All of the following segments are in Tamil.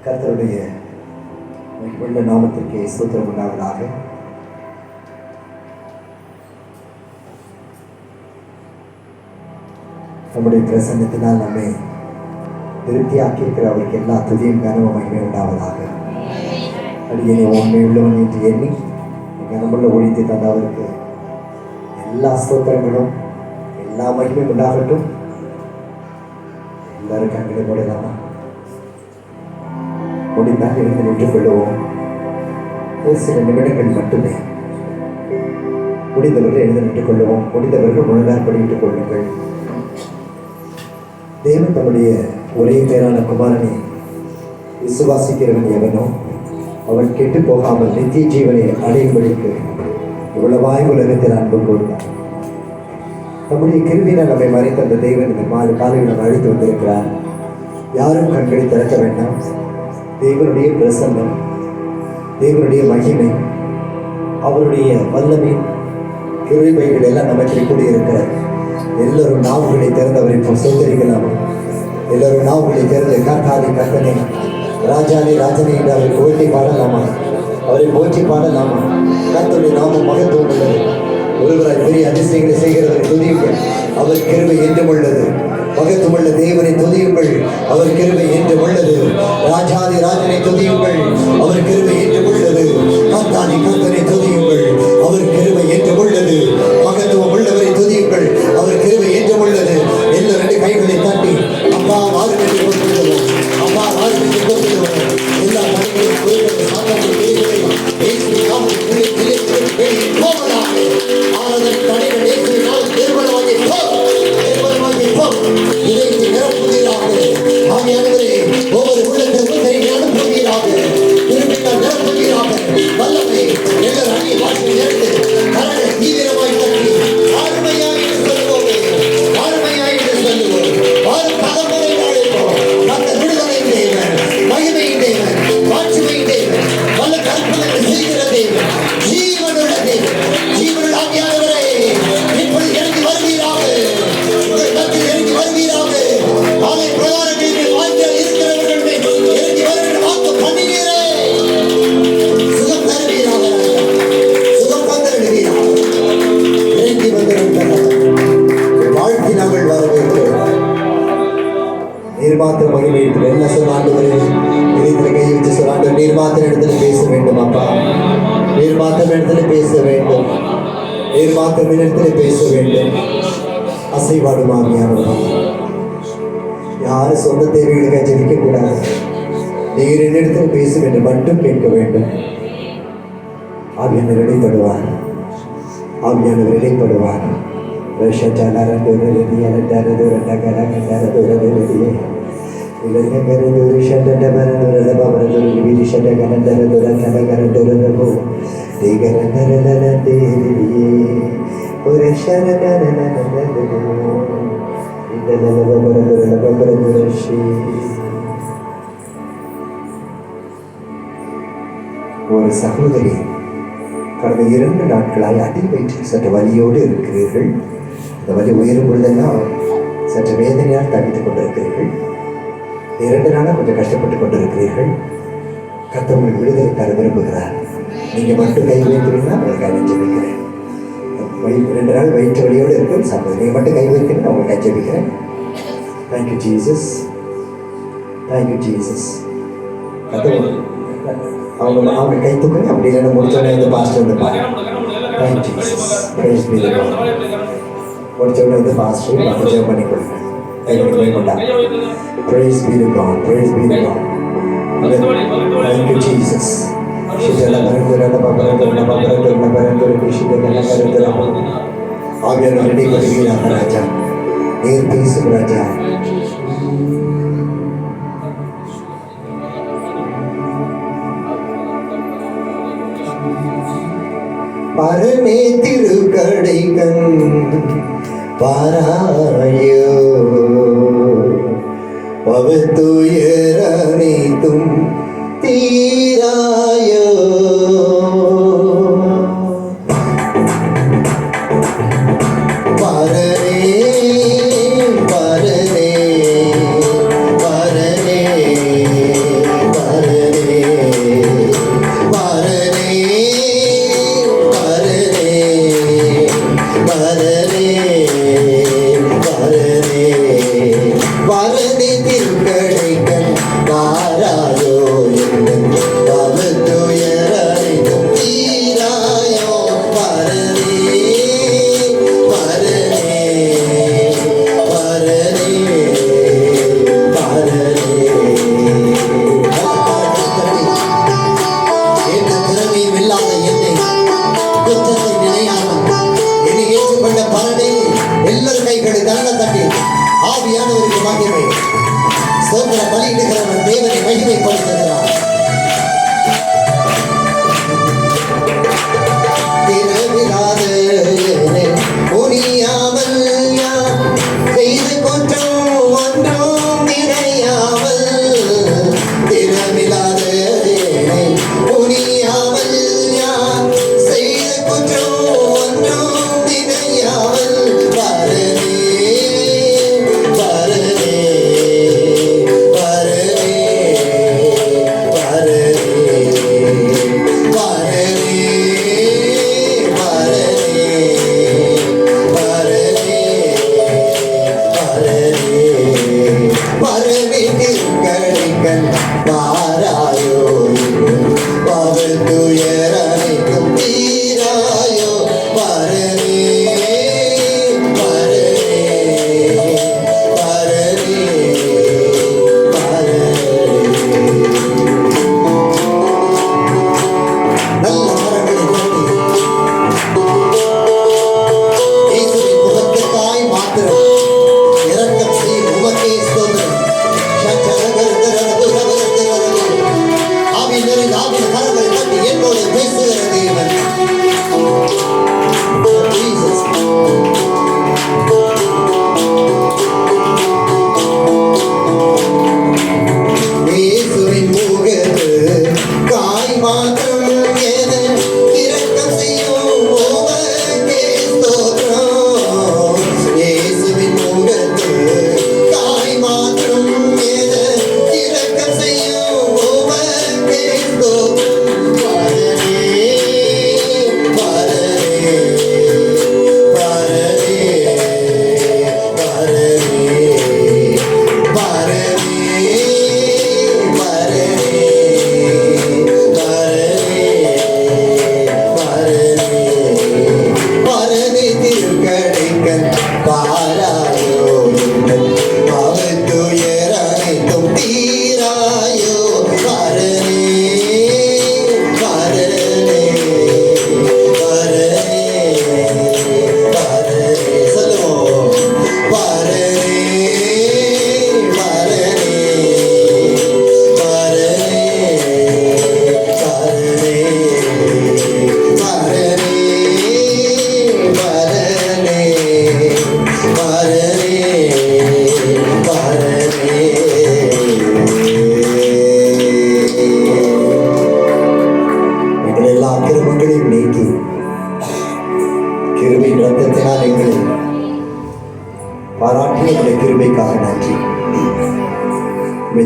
கர்த்தருடைய மகிமையுள்ள நாமத்திற்கு ஸ்தோத்திரம் உண்டாவதாக. நம்முடைய பிரசன்னத்தினால் நம்மை திருப்தியாக்கி இருக்கிற அவருக்கு எல்லா துதியும் கனமும் மகிமை உண்டாவதாக. அடியனை உண்மை உள்ளவன் என்று எண்ணி கனமுள்ள ஒழித்து தந்த அவருக்கு எல்லா ஸ்தோத்திரங்களும் எல்லா மகிமையும் உண்டாகட்டும். எல்லாரும் கண்களை போடலாமா? முடிந்தால் இருந்து நின்று கொள்ளுவோம். ஒரு சில நிமிடங்கள் மட்டுமே. முடிந்தவர்கள் எழுந்து நின்று கொள்ளுவோம். முடிந்தவர்கள் முழுதார் படித்துக் கொள்ளுங்கள். தேவன் தம்முடைய ஒரே பேரான குமாரனை விசுவாசிக்கிறவன் எவனோ அவன் கெட்டு போகாமல் நித்திய ஜீவனை அடையும்படிக்கு இவ்வளவாய் உலகத்தில் அன்பு கூர்ந்தார். நம்முடைய கிருபியினால் நம்மை மறைத்த அந்த தேவன் இந்த காலையில் அழைத்து வந்திருக்கிறார். யாரும் கண்களை திறக்க வேண்டாம். தேவனுடைய பிரசன்னம், தேவனுடைய மகிமை, அவருடைய வல்லமை, கிருபைகள் எல்லாம் நமக்கு கூடியிருக்கிறார். எல்லோரும் நாவுகளை திறந்தவரை சோதரிக்கலாமா? எல்லோரும் நாவுகளை திறந்து கர்த்தாதி கர்த்தனை, ராஜாதி ராஜனை என்று அவரை புகழ்த்தி பாடலாமா? அவரை போற்றி பாடலாமா? கர்த்தருடைய நாமம் மகத்துவம் உள்ளது. ஒருவராய் பெரிய அதிசயங்களை செய்கிறவரை துதியுங்கள். அவர் கிருபை என்றும் உள்ளது. மகத்துவமுள்ள தேவனை துதியுங்கள். அவர் கிருபை என்றும் உள்ளது. ராஜாதி ராஜனை துதியுங்கள். அவர் கிருபை என்றும் உள்ளது. கர்த்தாதி கர்த்தனை துதியுங்கள். அவர் கிருபை என்றும் உள்ளது. மகத்துவம் உள்ளவரை துதியுங்கள். அவர் கிருபை என்றும் உள்ளது. எல்லா ரெண்டு கைகளை தட்டி அப்பா ஆறுகளை கொடுத்துடுவோம். அப்பா ஆறுகளை கொடுத்துடுவோம். எல்லா கடைகளையும் ஒவ்வொரு உள்ளத்திற்கும் அனுப்புவீராக. திரும்பினால் நிரப்புவீராக. வல்லமை எங்கள் அணி வாசி நேர்ந்து கரங்களை தீவிரமாய் தட்டி ஆறுமையாய் என்று சொல்லுவோமே, ஆறுமையாய் என்று சொல்லுவோம். ஆறு பகமுறை அழைப்போம். அந்த விடுதலையின் தேவன், மகிமையின் தேவன், மாட்சிமையின் தேவன், வல்ல கற்பனை செய்கிற தேவன், ஜீவனுள்ள தேவன், ஜீவனுள்ள ஆவியானவரே இப்படி இறங்கி வருவீராக. உங்கள் மத்தியில் இறங்கி வருவீராக. ஆலை பிரகாரங்களில் வாழ்க்கையில் இருக்கிறவர்கள் இறங்கி வருகிற வாக்கு பண்ணினீரே. சுகம் தருவீராக. சுகம் தந்திருவீராக. இறங்கி வந்திருக்கிறார். வாழ்க்கை நாங்கள் வரவேற்கிறோம். நீர் மாத்திரம் மகிழ்ச்சி என்ன சொல்லாண்டு இதயத்தில் கை வச்சு சொல்லாண்டு நீர் மாத்திரம் இடத்துல பேச வேண்டும். அப்பா நீர் மாத்திரம் இடத்துல பேச வேண்டும். நீர் மாத்திரம் இடத்துல பேச வேண்டும். அசைவாடு மாமியானவர்கள் யாரும் சொந்த தேவைகளுக்காக ஜெபிக்க கூடாது. நீர் என்னிடத்தில் பேச வேண்டும் மட்டும் கேட்க வேண்டும். ஆவியானவர் இடைப்படுவார். ஆவியானவர் இடைப்படுவார். ஒரு சகோதரி கடந்த 2 நாட்களாய் அடி வயிற்றில் சற்று வலியோடு இருக்கிறீர்கள். இந்த வலி உயரும் பொழுதெல்லாம் சற்று வேதனையால் தவித்துக் கொண்டிருக்கிறீர்கள். 2 நாளாக கொஞ்சம் கஷ்டப்பட்டு கொண்டிருக்கிறீர்கள். கர்த்தர் உங்களுக்கு விடுதலை தர விரும்புகிறார். நீங்கள் மட்டும் கை வைக்கிறீங்கன்னா உங்களுக்கு அஞ்சபிக்கிறேன். 2 நாள் வயிற்று வலியோடு இருக்கும் சகோதரி, நீங்கள் மட்டும் கை வைக்கிறீங்கன்னா உங்களுக்கு அஞ்சபிக்கிறேன். Thank you Jesus, thank you Jesus. அவங்க கை தூக்குங்க. அப்படி இல்லைன்னா முடிச்சோடனே வந்து பாஸ்டர் வந்து பாருங்க. Thank Jesus. பிரைஸ் பீ தி லார்ட். முடிச்சோடனே வந்து பாஸ்டர் வந்து ஜெபம் பண்ணி கொடுங்க. கைகளை கொண்டாங்க. பிரைஸ் பீ தி லார்ட். பிரைஸ் பீ தி லார்ட். Thank you Jesus. ஆவியானவர் ரெடி பண்ணுவீராக ராஜா. நீர் பேசும் ராஜா. பரமே திருக்கடைகள் பாராயோ பவத்துயர் அனைத்தும் தீராயோ. பரனே பரனே பரனே ஆவியானவருக்கு மகிமை. ஸ்தோத்திர பலியிடுகிறவன் தேவனை மகிமைப்படுத்துகிறார்.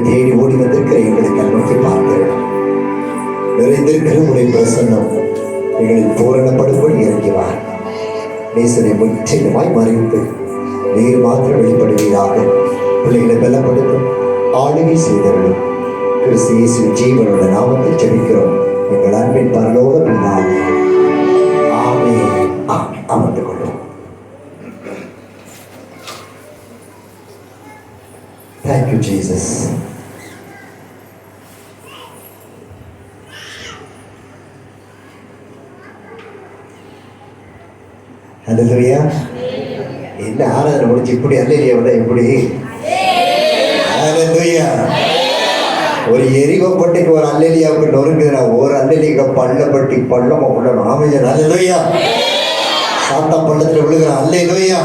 தேடி ஓடி வந்திருக்கிற எங்களுக்கு நோக்கி பார்த்தேன். நிறைந்திருக்கிற உடைய பிரசன்னம் எங்களில் பூரணப்படும்படி இறங்கிவார். நேசனை முற்றிலுமாய் மறைத்து நீர் மாத்திரம் வெளிப்படுவீராக. பிள்ளைகளை பலப்படுத்தும் ஆளுகை செய்தவர்களும் கிறிஸ்து இயேசு ஜீவனோட நாமத்தில் ஜெபிக்கிறோம் எங்கள் அன்பின் பரலோக பிதாவே. ஆமென். அமர்ந்து கொள்ளும். Thank you, Jesus. Hallelujah. என்ன ஆராதனை முடிச்சு இப்படி அல்லேலியா விட எப்படி? Hallelujah. ஒரு எரிவப்பட்டிக்கு ஒரு அல்லேலியாவுக்கு நொறுங்குதுன்னா ஒரு அல்லேலியா பள்ளப்பட்டி பள்ளமா உள்ளணும். ஆமென். Hallelujah. சாத்தான் பள்ளத்தில் விழுகிறான். அல்லேலூயா.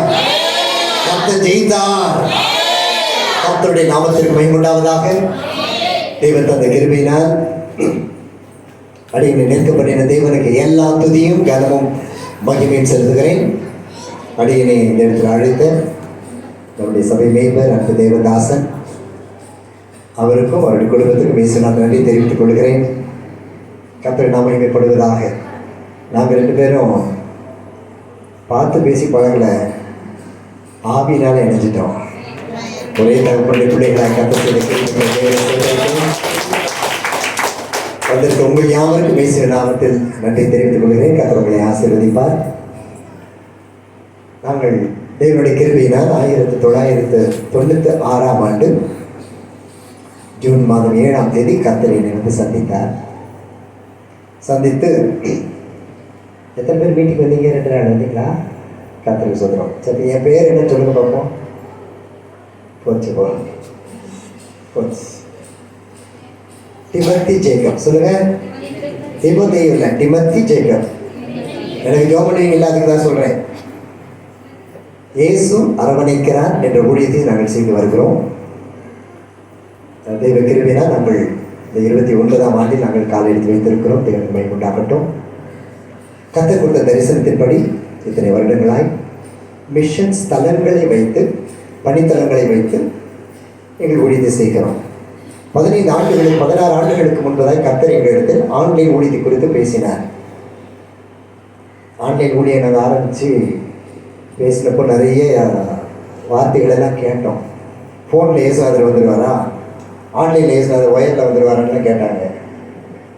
கர்த்தர் ஜெயித்தார். கர்த்தருடைய நாமத்திற்கு மகிமை உண்டாவதாக. தேவன் தந்த கிருபையினால் அடியை நிற்கப்பட்ட தேவனுக்கு எல்லா துதியும் கனமும் மகிமையும் செலுத்துகிறேன். அடியனை இந்த இடத்தில் அழைத்த நம்முடைய சபை மேய்ப்பர் அன்பு தேவதாசன் அவருக்கும் அவருடைய குடும்பத்துக்கும் பேசினால் நன்றி தெரிவித்துக் கொள்கிறேன். கர்த்தர் நாம மகிமைப்படுவதாக. நாங்கள் ரெண்டு பேரும் பார்த்து பேசி பழகலை, ஆவியினால் இணைஞ்சிட்டோம். ஒரே தகப்பனுடைய பிள்ளைகளாக அதற்கு உங்கள் யாவருக்கும் பேசுகிற நாமத்தில் நன்றி தெரிவித்துக் கொள்கிறேன். கர்த்தர் உங்களை ஆசீர்வதிப்பார். நாங்கள் தேவனுடைய கிருபையினால் 1996 ஆண்டு ஜூன் மாதம் 7ஆம் தேதி கர்த்தர் என்னை வந்து சந்தித்தார். சந்தித்து எத்தனை பேர் மீட்டிங் வந்தீங்க? 2 நாள் வந்தீங்களா? கர்த்தருக்கு சொல்கிறோம். சரி, என் பேர் என்ன சொல்லுங்க பார்ப்போம். போச்சு போச்சு. டிமத்தி ஜேக்கப். சொல்லுங்க. திமோத்தேயு இல்லை, டிமத்தி ஜேக்கப். எனக்கு ஜோம் பண்ணுவீங்களா? அதுக்கு தான் சொல்கிறேன். இயேசு அரவணைக்கிறார் என்ற ஊழியத்தை நாங்கள் செய்து வருகிறோம். தெய்வ கிருபையினால் நாங்கள் இந்த 29ஆம் ஆண்டில் நாங்கள் காலை எடுத்து வைத்திருக்கிறோம். தேவனுக்கு மகிமை உண்டாகட்டும். கர்த்தர் கொடுத்த தரிசனத்தின்படி இத்தனை வருடங்களாய் மிஷன் ஸ்தலங்களை வைத்து, பணித்தலங்களை வைத்து எங்கள் ஊழியத்தை செய்கிறோம். 16 ஆண்டுகளுக்கு முன்பதாய் கர்த்தர் எங்களிடத்தில் ஆன்லைன் ஊழியத்தை குறித்து பேசினார். ஆன்லைன் ஊழியை நாங்கள் ஆரம்பித்து பேசினப்போ நிறைய வார்த்தைகளெல்லாம் கேட்டோம். ஃபோனில் இயேசுநாதர் வந்துடுவாரா, ஆன்லைனில் இயேசுநாதர் ஒயரில் வந்துடுவாரான்னு கேட்டாங்க.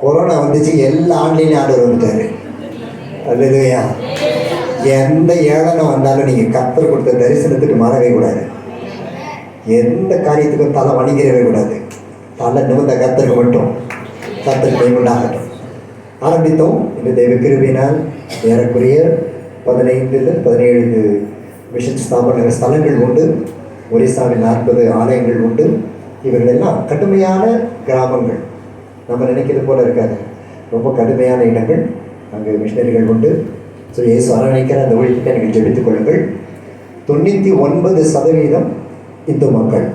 கொரோனா வந்துச்சு, எல்லா ஆன்லைன்லேயும் ஆர்டர் வந்துட்டார். அல்லேலூயா. எந்த ஏளனம் வந்தாலும் நீங்கள் கர்த்தர் கொடுத்த தரிசனத்துக்கு மாறவே கூடாது. எந்த காரியத்துக்கும் தலை வணிகிறவே கூடாது. தலை நிமிர்ந்த கர்த்தருக்கு மட்டும். கர்த்தருக்கு கைகொண்டாகட்டும். ஆரம்பித்தோம். இந்த தெய்வ கிருபையினால் ஏறக்குறைய 15-17 மிஷன் ஸ்தாபன ஸ்தலங்கள் உண்டு. ஒரிசாவில் 40 ஆலயங்கள் உண்டு. இவர்களெல்லாம் கடுமையான கிராமங்கள். நம்ம நினைக்கிறது போல இருக்காது. ரொம்ப கடுமையான இடங்கள். அங்கே மிஷனரிகள் உண்டு. ஸோ இயேசு அரவணைக்கிற அந்த ஊழியத்தை நீங்கள் ஜெபித்துக் கொள்ளுங்கள். 99% இந்து மக்கள்,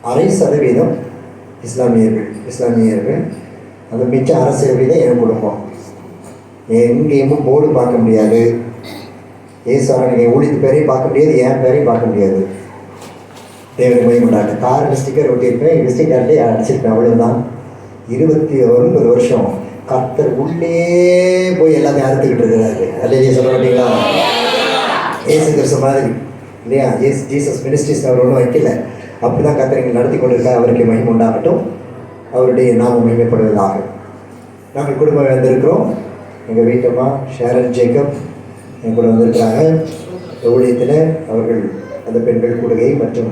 0.5% இஸ்லாமியர்கள். அந்த மிச்ச அரசியல் தான் என் குடும்பம். எங்கேயும் போர்டு பார்க்க முடியாது. இயேசு அரவணைக்க ஊழியத்து பேரையும் பார்க்க முடியாது, என் பேரையும் பார்க்க முடியாது. தேவனுக்கு மகிமை உண்டாகட்டும். காரில் ஸ்டிக்கர் ஒட்டியிருப்பேன், விசிட்டிங் கார்டிலே அடிச்சிருப்பேன், அவ்வளோதான். 29 வருஷம் கர்த்தர் உள்ளே போய் எல்லாத்தையும் அறுத்துக்கிட்டு இருக்கிறாரு. அல்லையே சொல்ல மாட்டீங்களா? ஏசு கிறிஸ்து மாதிரி இல்லையா? ஜீசஸ் மினிஸ்ட்ரிஸ் அவர் ஒன்றும் வைக்கல. அப்படி தான் கர்த்தர் எங்களை நடத்தி கொண்டிருக்கார். அவருக்கு மகிமை உண்டாகட்டும். அவருடைய நாமம் மகிமைப்படுவதாக. நாங்கள் குடும்பம் வந்திருக்கிறோம். எங்கள் வீட்டம்மா ஷேரன் ஜேக்கப் என் கூட வந்திருக்கிறாங்க. ஊழியத்தில் அவர்கள் அந்த பெண்கள் கூடுகை மற்றும்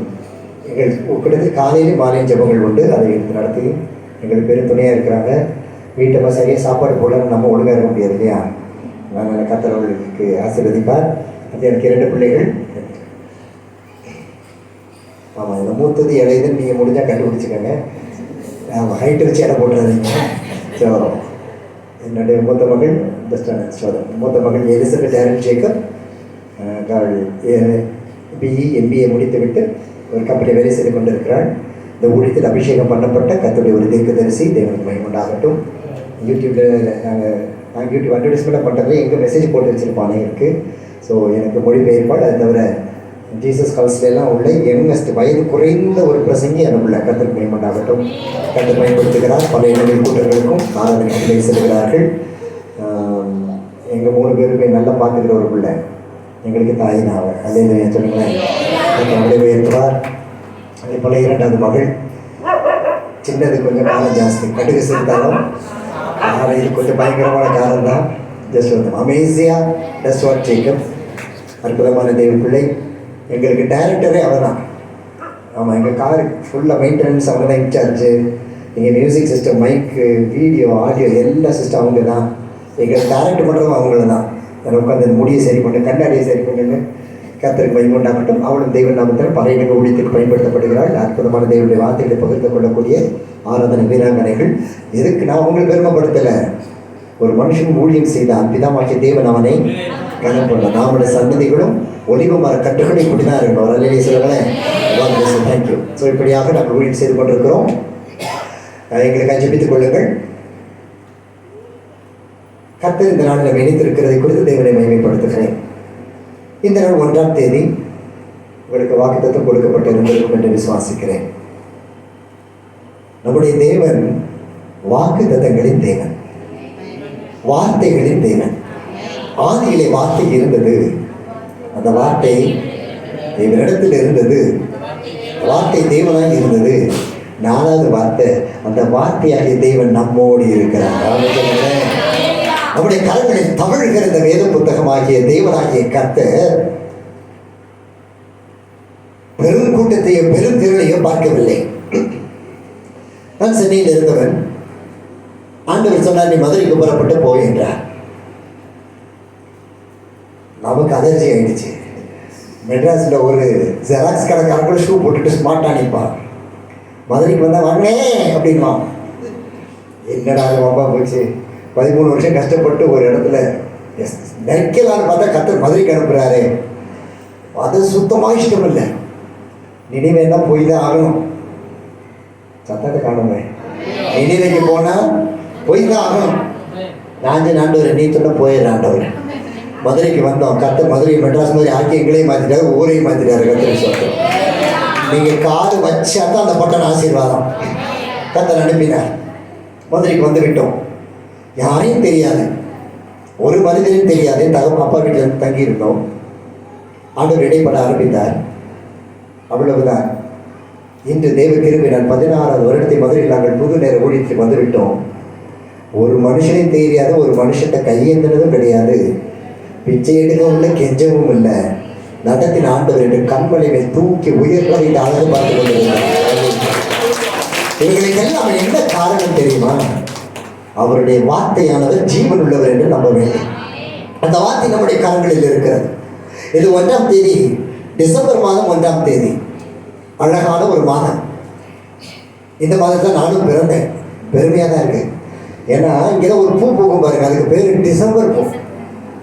எங்கள் கிட்டத்தட்ட காலையிலும் மாலையும் ஜெபங்கள் உண்டு. அதை எடுத்து நடத்தி எங்களுக்கு பெரும் துணையாக இருக்கிறாங்க. வீட்டம்மா சரியாக சாப்பாடு போட நம்ம ஒழுங்காக இருக்க முடியாது இல்லையா? நாங்கள் கர்த்தர் அவர்களுக்கு ஆசீர்வதிப்பார். அது எனக்கு 2 பிள்ளைகள். ஆமாம், இந்த மூத்தது இளையதுன்னு நீங்கள் முடிஞ்சால் கண்டுபிடிச்சிக்கோங்க. ஆமாம், ஹைட்டு வச்சு இடம் போட்டுறாதீங்க. ஸோ என்னுடைய மூத்த மகள் Elizabeth Aaron Jacob BE MBA முடித்துவிட்டு ஒரு கம்பெனி வேலை செய்து கொண்டிருக்கிறாள். இந்த ஊழியத்தில் அபிஷேகம் பண்ணப்பட்ட கர்த்தருடைய ஒரு தீர்க்கதரிசி. தேவனுக்கு மகிமை உண்டாகட்டும். யூடியூப்பில் நாங்கள் யூடியூப் அட்வர்டைஸ்மெண்ட்டாக பண்ணுறதுல எங்கள் மெசேஜ் போட்டு வச்சுருப்பானே இருக்குது. ஸோ எனக்கு மொழிபெயர்ப்பாள். அது தவிர ஜீசஸ் கால்ஸ்லாம் உள்ள யங்கஸ்ட் வயது குறைந்த ஒரு பிரசங்கி எனக்குள்ள கர்த்தருக்கு மகிமை உண்டாகட்டும். கர்த்தர் பயன்படுத்துகிறார். பல இளைஞர் கூட்டங்களுக்கும் ஆராதனை செல்கிறார்கள். எங்கள் 3 பேருமே நல்லா பார்த்துக்கிற ஒரு பிள்ளை. எங்களுக்கு தாயினாவ அல்ல சொல்லுங்களேன். அப்படியே உயர்த்துவார். அதே போல் 2வது மகள் சின்னது, கொஞ்சம் காலம் ஜாஸ்தி. கடுகு சேர்த்தாலும் இது கொஞ்சம் பயங்கரமான காலம் தான். ஜஸ்ட் வந்து அமேசியா டஸ்வாட் ஜேக்கப் அற்புதமான தெய்வ பிள்ளை. எங்களுக்கு டைரக்டரே அவர் தான். ஆமாம், எங்கள் கார் ஃபுல்லாக மெயின்டெனன்ஸ் அவங்க தான் இன்சார்ஜு. எங்கள் மியூசிக் சிஸ்டம், மைக்கு, வீடியோ, ஆடியோ எல்லா சிஸ்டம் அவங்க தான். எங்கள் டேரக்டர் பண்ணுறதும் அவங்கள தான். அதை உட்காந்து முடியை சரி பண்ணு, கண்ணாடியை சரி பண்ணுன்னு. கர்த்தருக்கு மகிமை உண்டாகட்டும். அவளும் தெய்வ நாமத்தில் பல இடங்கள் ஊழியத்துக்கு பயன்படுத்தப்படுகிறாள். அற்புதமான தெய்வனுடைய வார்த்தைகளை பகிர்ந்து கொள்ளக்கூடிய ஆராதனை வீராங்கனைகள். எதுக்கு நான் உங்களை பெருமைப்படுத்தலை. ஒரு மனுஷன் ஊழியம் செய்தான் பிதாமாக்கிய தேவன் அவனை கனம் பண்ண. நம்முடைய சந்ததிகளும் ஒலிவு மர கட்டுகளை இப்படி தான் இருக்கணும். அல்லையே சொல்லுங்களேன். தேங்க்யூ. ஸோ இப்படியாக நாங்கள் ஊழியம் செய்து கொண்டிருக்கிறோம். எங்களுக்கு ஜெபித்துக் கொள்ளுங்கள். கர்த்தர் இந்த நாளில் இணைத்திருக்கிறதை குறித்து தேவனை மகிமைப்படுத்துகிறேன். இந்த நாள் 1ஆம் தேதி உங்களுக்கு வாக்குத்தத்தம் கொடுக்கப்பட்டிருந்திருக்கும் என்று விசுவாசிக்கிறேன். நம்முடைய தேவன் வாக்குத்தத்தங்களின் தேவன், வார்த்தைகளின் தேவன். ஆதியிலே வார்த்தை இருந்தது. அந்த வார்த்தை தேவனிடத்தில் இருந்தது. வார்த்தை தேவனாக இருந்தது. 4வது வார்த்தை, அந்த வார்த்தையாகிய தேவன் நம்மோடு இருக்கிறார். நம்முடைய கரங்களில் தவழ்கிற இந்த வேத புத்தகமாகிய தேவனாகிய கர்த்தர் பெரும் கூட்டத்தையோ பெரும் திரளையோ பார்க்கவில்லை. நான் சென்னையில் இருந்தவன். ஆண்டவர் சொன்னார், நீ மதுரைக்கு புறப்பட்டு போய் என்றார். நமக்கு அலர்ஜி ஆயிடுச்சு. மெட்ராஸில் ஒரு ஜெராக்ஸ் கடைக்காரங்க ஷூ போட்டுட்டு ஸ்மார்ட்டாக நிற்பான். மதுரைக்கு வந்தால் வாங்கினே அப்படின்வான். என்னடா ரொம்ப போச்சு, 13 வருஷம் கஷ்டப்பட்டு ஒரு இடத்துல நெருக்கலான்னு பார்த்தா கர்த்தர் மதுரைக்கு அனுப்புகிறாரு. அது சுத்தமாக இஷ்டம் இல்லை. நினைவேன்னா போய் தான் ஆகணும். சத்தத்தை காணுமே. நினைவைக்கு போனால் போய் தான் ஆகணும். ஆண்டவர் நீ சொன்ன போயிடுற ஆண்டவர். மதுரைக்கு வந்தோம். கர்த்தர் மதுரை மெட்ராஸ் மாதிரி ஆக்கி எங்களையும் மாற்றிட்டாரு, ஊரையும் மாற்றிட்டாரு. கர்த்தர் சொல்லிட்டு நீங்கள் காது வச்சா தான் அந்த பட்டன் ஆசீர்வாதம். கர்த்தர் அனுப்பினார். மதுரைக்கு வந்து விட்டோம். யாரையும் தெரியாது, ஒரு மனிதனையும் தெரியாது. அப்பா வீட்டில் தங்கியிருந்தோம். ஆண்டவர் இடைப்பட ஆரம்பித்தார். அவ்வளவுதான். இன்று தேவ கிருபை, நான் 16வது வருடத்தை மதுரையில் நாங்கள் புது நேர ஊழியத்துக்கு வந்துவிட்டோம். ஒரு மனுஷனையும் தெரியாத, ஒரு மனுஷன்ட்ட கையேந்தினதும் கிடையாது, பிச்சை எடுக்கவும் இல்லை, கெஞ்சவும் இல்லை. நடத்தின் ஆண்டவர் என்று கண்மலையை தூக்கி உயர்ந்த இந்த அழகு பார்த்து கொண்டிருந்தார். இவர்களுக்கெல்லாம் என்ன காரணம் தெரியுமா? அவருடைய வார்த்தையானவர் ஜீவன் உள்ளவர் என்று நம்ப வேண்டும். அந்த வார்த்தை நம்முடைய கரங்களில் இருக்கிறது. இது 1ஆம் தேதி, டிசம்பர் மாதம் 1ஆம் தேதி. அழகான ஒரு மாதம். இந்த மாதத்தில் நானும் பிறந்தேன். பெருமையாக தான் இருக்கு. ஏன்னா இங்கேதான் ஒரு பூ பூக்கும் பாருங்க, அதுக்கு பேர் டிசம்பர் பூ.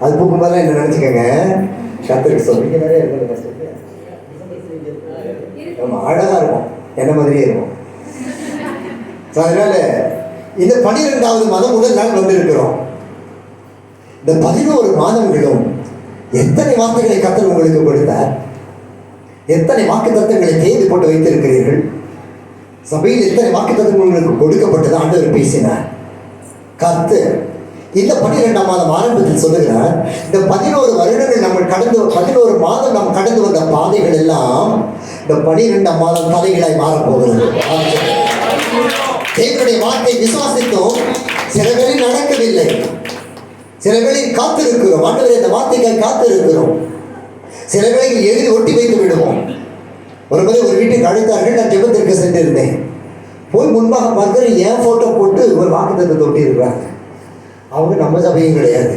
அது பூக்கும் போதெல்லாம் என்ன நினச்சிக்கோங்க, கர்த்தருக்கு சொல்லிங்க நிறைய இருக்கிறது. ஆமாம், அழகாக இருக்கும், என்ன மாதிரியே இருக்கும். அதனால இந்த 12வது மாதம் முதல் நாள் வந்திருக்கிறோம். இந்த 11 மாதங்களும் எத்தனை வார்த்தைகளை கர்த்தர் உங்களுக்கு கொடுத்தார், எத்தனை வாக்குத்தத்தங்களை தேடி போட்டு வைத்திருக்கிறீர்கள். சபையில் எத்தனை வாக்குத்தத்தங்கள் உங்களுக்கு கொடுக்கப்பட்டது ஆண்டவர் பேசினார். கர்த்தர் இந்த 12ஆம் மாதம் ஆரம்பத்தில் சொல்லுகிறார், இந்த 11 வருடங்கள் நம்ம கடந்து 11 மாதம் நாம் கடந்து வந்த பாதைகள் எல்லாம் இந்த 12ஆம் மாதம் தலைகளாய் மாறப்போகிறது. தேவனுடைய வார்த்தை விசுவாசித்தோம், சில வேளை நடக்கவில்லை, சில வேளையில் காத்திருக்கிறோம். ஆண்டவரே இந்த வார்த்தைக்காக காத்திருக்கிறோம். சில வேளையில் எழுதி ஒட்டி வைத்து விடுவோம். ஒரு முறை ஒரு வீட்டுக்கு அழைத்தார்கள். நான் ஜெபத்திற்கு சென்றிருந்தேன். போய் முன்பாக பார்க்கிற என் போட்டோ போட்டு ஒரு வாக்குத்தத்தத்தை ஒட்டி இருக்கிறாங்க. அவங்க நம்ம சபையும் கிடையாது.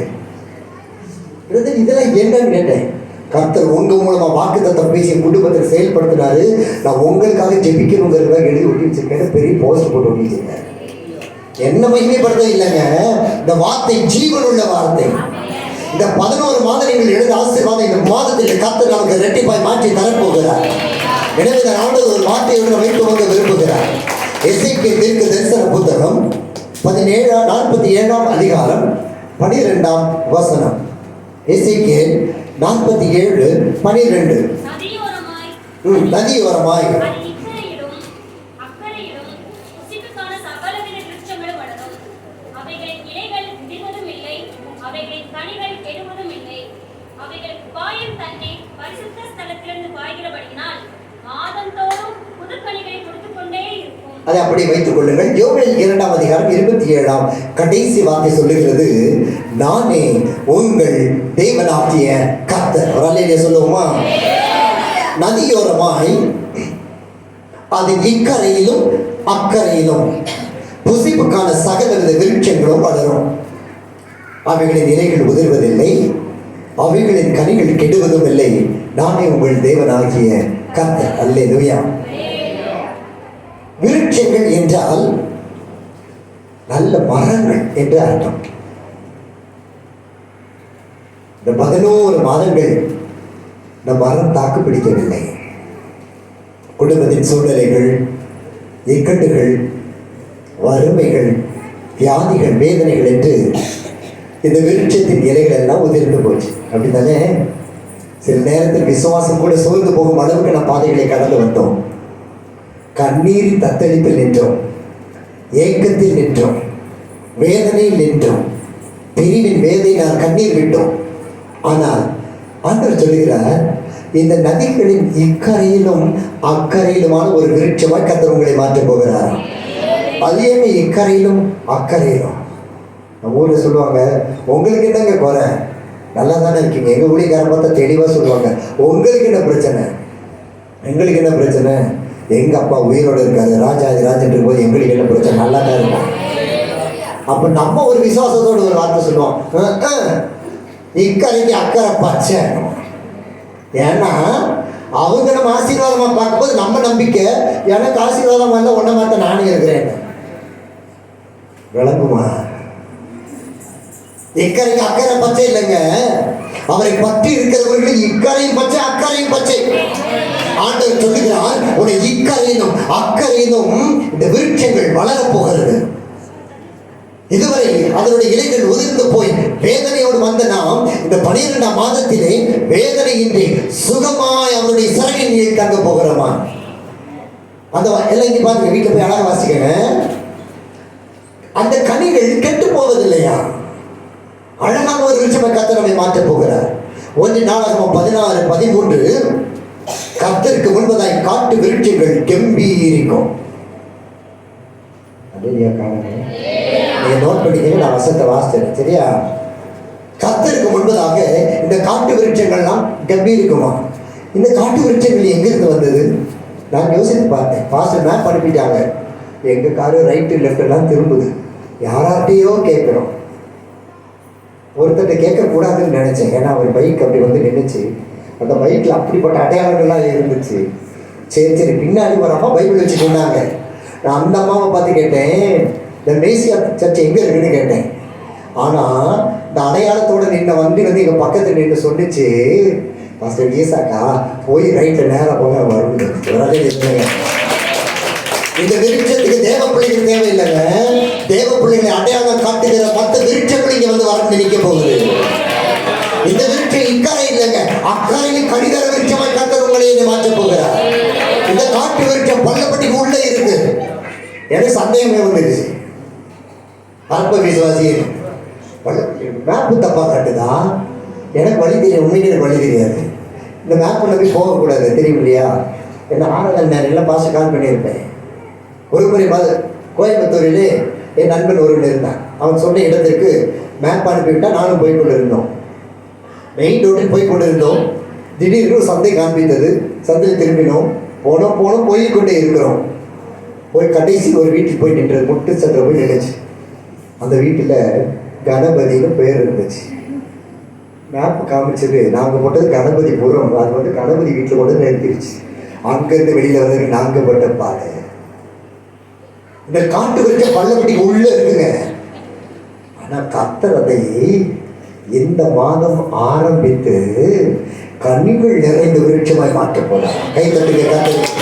இதெல்லாம் என்னன்னு கேட்டேன். கர்த்தர் உங்க மூலமா வாக்குத்தத்தம் பேசி குடும்பத்தில் செயல்படுத்தினாரு. நான் உங்களுக்காக ஜெபிக்கணுங்கிறதுக்காக எழுதி ஒட்டி வச்சிருக்கேன். பெரிய போஸ்டர் போட்டு ஒட்டி வச்சிருக்கேன். என்ன மகிமைப்படுத்த இல்லைங்க, இந்த வார்த்தை ஜீவன் உள்ள வார்த்தை. இந்த 11 மாதம் நீங்கள் எழுத ஆசீர்வாதம் இந்த மாதத்தில் கர்த்தர் நமக்கு ரெட்டிப்பாய் மாற்றி தரப்போகிறார். எனவே இந்த ஆண்டவர் ஒரு வார்த்தையுடன் வைத்து வந்து விரும்புகிறார். எசேக்கியேல் தீர்க்க தரிசன புத்தகம் 47ஆம் அதிகாரம் 12ஆம் வசனம். எசேக்கியேல் 47:12. நதியோரமாய் அதை அப்படி வைத்துக் கொள்ளுங்கள். யோவேல் 2ஆம் அதிகாரம் 27ஆம் கடைசி வார்த்தை சொல்லுகிறது, நானே உங்கள் தேவனாகிய கர்த்தர். அல்லேலூயா சொல்லுவோமா? நதியோரமாய் அது இக்கரையிலும் அக்கரையிலும் புசிப்புக்கான சகலவித விருட்சங்களும் வளரும். அவைகளின் இலைகள் உதிர்வதில்லை, அவைகளின் கனிகள் கெடுவதும் இல்லை. நானே உங்கள் தேவனாகிய கர்த்தர். அல்லேலூயா. விருட்சங்கள் என்றால் நல்ல மரங்கள் என்று அர்த்தம். இந்த 11 மாதங்கள் இந்த மரம் தாக்கு பிடிக்கவில்லை. குடும்பத்தின் சூழ்நிலைகள், இக்கட்டுகள், வறுமைகள், வியாதிகள், வேதனைகள் என்று இந்த விருட்சத்தின் இலைகள் எல்லாம் உதிர்ந்து போச்சு. அப்படித்தானே? சில நேரத்தில் விசுவாசம் கூட சோர்ந்து போகும் அளவுக்கு நம் பாதைகளை கடந்து வந்தோம். கண்ணீரின் தத்தளிப்பில் நின்றோம், ஏக்கத்தில் நின்றோம், வேதனையில் நின்றோம், பிரிவின் வேதனையால் கண்ணீர் விட்டோம். ஆனால் ஆண்டவர் சொல்லுகிறார், இந்த நதிகளின் இக்கரையிலும் அக்கறையிலுமான ஒரு விருட்சமாய் கர்த்தர் உங்களை மாற்றப் போகிறார். அதேமே இக்கரையிலும் அக்கறையிலும். நம்ம ஊரில் சொல்லுவாங்க, உங்களுக்கு என்னங்க குறை, நல்லா தானே இருக்கீங்க. எங்கள் ஊழியக்காரன் பார்த்தா தெளிவாக சொல்லுவாங்க, உங்களுக்கு என்ன பிரச்சனை, எங்களுக்கு என்ன பிரச்சனை, எங்க அப்பா உயிரோடு இருக்காரு, ராஜாதி ராஜன் இருக்கும்போது எங்களுக்கு என்ன பிரச்சனை, நல்லா தான் இருக்கும். அப்ப நம்ம ஒரு விசுவாசத்தோடு ஒரு வார்த்தை சொல்லுவோம், இக்கரைக்கு அக்கறை பச்சை. ஏன்னா அவங்க நம்ம ஆசீர்வாதமா பார்க்கும்போது நம்ம நம்பிக்கை, எனக்கு ஆசீர்வாதம் வரல, ஒன்ன மாத்த நானே இருக்கிறேன். விளங்குமா? இக்கரைக்கு அக்கறை பச்சை இல்லைங்க, அவரை பற்றி இருக்கிறவர்களுக்கு இக்கரையும் பச்சை அக்கறையும் பச்சை. ஆண்டவர் சொல்லுகிறார், உன்னை இக்கரையிலும் அக்கறையிலும் இந்த விருட்சங்கள் வளரப் போகிறது. இதுவரை அதனுடைய இலைகள் உதிர்ந்து போய் வேதனையோடு வந்த நாம் இந்த 12ஆம் மாதத்திலே வேதனையின்றி சுகமாய் அவருடைய சிறகின் கீழ் தங்க போகிறோமா? அந்த எல்லாம் இங்க பாருங்க, வீட்டில் போய் அழகா வாசிக்கங்க. அந்த கனிகள் கெட்டு போவதில்லையா? அழகான ஒரு விருட்சமை கர்த்தர் நம்மை மாற்றப் போகிறார். 1 நாளாகமம் 16:13 கர்த்தருக்கு முன்பதாய் காட்டு விருட்சங்கள் கம்பீரிக்கும். நீங்க நோட் பண்ணிக்கங்க, நான் வசனத்தை வாசித்தேன், சரியா? கர்த்தருக்கு முன்பதாக இந்த காட்டு விருட்சங்கள்லாம் கம்பீரிக்குமா? இந்த காட்டு விருட்சங்கள் எங்கிருந்து வந்தது? நான் யோசித்து பார்த்தேன். பாஸ்டர் மேப் அனுப்பிட்டாங்க, எங்க காரு ரைட்டு லெஃப்ட் எல்லாம் திரும்புது. யார்கிட்டையோ கேட்குறோம். ஒருத்தர்கிட்ட கேட்கக்கூடாதுன்னு நினைச்சேன், ஏன்னா அவர் பைக் அப்படி வந்து நின்றுச்சு. அந்த பைக்கில் அப்படிப்பட்ட அடையாளங்கள்லாம் இருந்துச்சு. சரி பின்னாடி ஒரு அம்மா பைபிள் வச்சுட்டு இருந்தாங்க. நான் அந்த அம்மாவை பார்த்து கேட்டேன், இந்த மேசியா சர்ச் எங்கே இருக்குன்னு கேட்டேன். ஆனால் இந்த அடையாளத்தோடு நின்ன வண்டி வந்து எங்கள் பக்கத்தில் நின்று சொன்னிச்சு, பாஸ்டர் ஈசாக்கா போய் ரைட்டில் நேராக போக வரும். இந்த விருட்சத்துக்கு தேவ பிள்ளைகள் தேவையில்லைங்க. தேவ பிள்ளைகளை அடையாளம் காட்டுகிற 10 விருட்சங்கள் இங்கே வந்து வளர்ந்து நிற்க போகுது. இந்த விருட்சம் இக்கரை இல்லைங்க, அக்கறையில் கடிகார விருட்சமாய் கர்த்தர் உங்களை மாற்றப் போகிறார். இந்த காட்டு விருட்சம் பள்ளப்பட்டிக்கு உள்ளே இருக்கு. எனக்கு சந்தேகமே வந்துருச்சு. அற்ப விசுவாசி மேப்பு தப்பா காட்டுதா? எனக்கு வழி தெரியும், உண்மையிலே எனக்கு வழி தெரியாது. இந்த மேப் நம்பி போகக்கூடாது, தெரியும் இல்லையா? என்ன 6 நேரம் பாச கால் பண்ணியிருப்பேன். ஒரு முறை கோயம்புத்தூரிலே என் நண்பன் ஒருவன் இருந்தான். அவன் சொன்ன இடத்திற்கு மேப் அனுப்பிவிட்டா நானும் போய் கொண்டு இருந்தோம். மெயின் ரோட்டில் போய் கொண்டு இருந்தோம். திடீர்னு ஒரு சந்தை காண்பித்தது. சந்தையில் திரும்பினோம். போனோம் போய்கொண்டே இருக்கிறோம். போய் கடைசி ஒரு வீட்டுக்கு போய் நின்றது. முட்டு சந்தை போய் நினைச்சு அந்த வீட்டில் கணபதினு பேர் இருந்துச்சு. மேப் காமிச்சது, நாங்கள் போட்டது கணபதி பூர்வம். அது வந்து கணபதி வீட்டில் கொண்டு நிறுத்திடுச்சு. அங்கேருந்து வெளியில் வந்து நாங்கள் போட்ட பாடு. இந்த காட்டு விருட்சம் பள்ளப்பட்டிக்கு உள்ள இருக்குங்க. ஆனா கர்த்தர் அதை இந்த மாதம் ஆரம்பித்து கனிகள் நிறைந்த விருட்சமாய் மாற்றப் போறார். கை தட்டுங்க கர்த்தர்.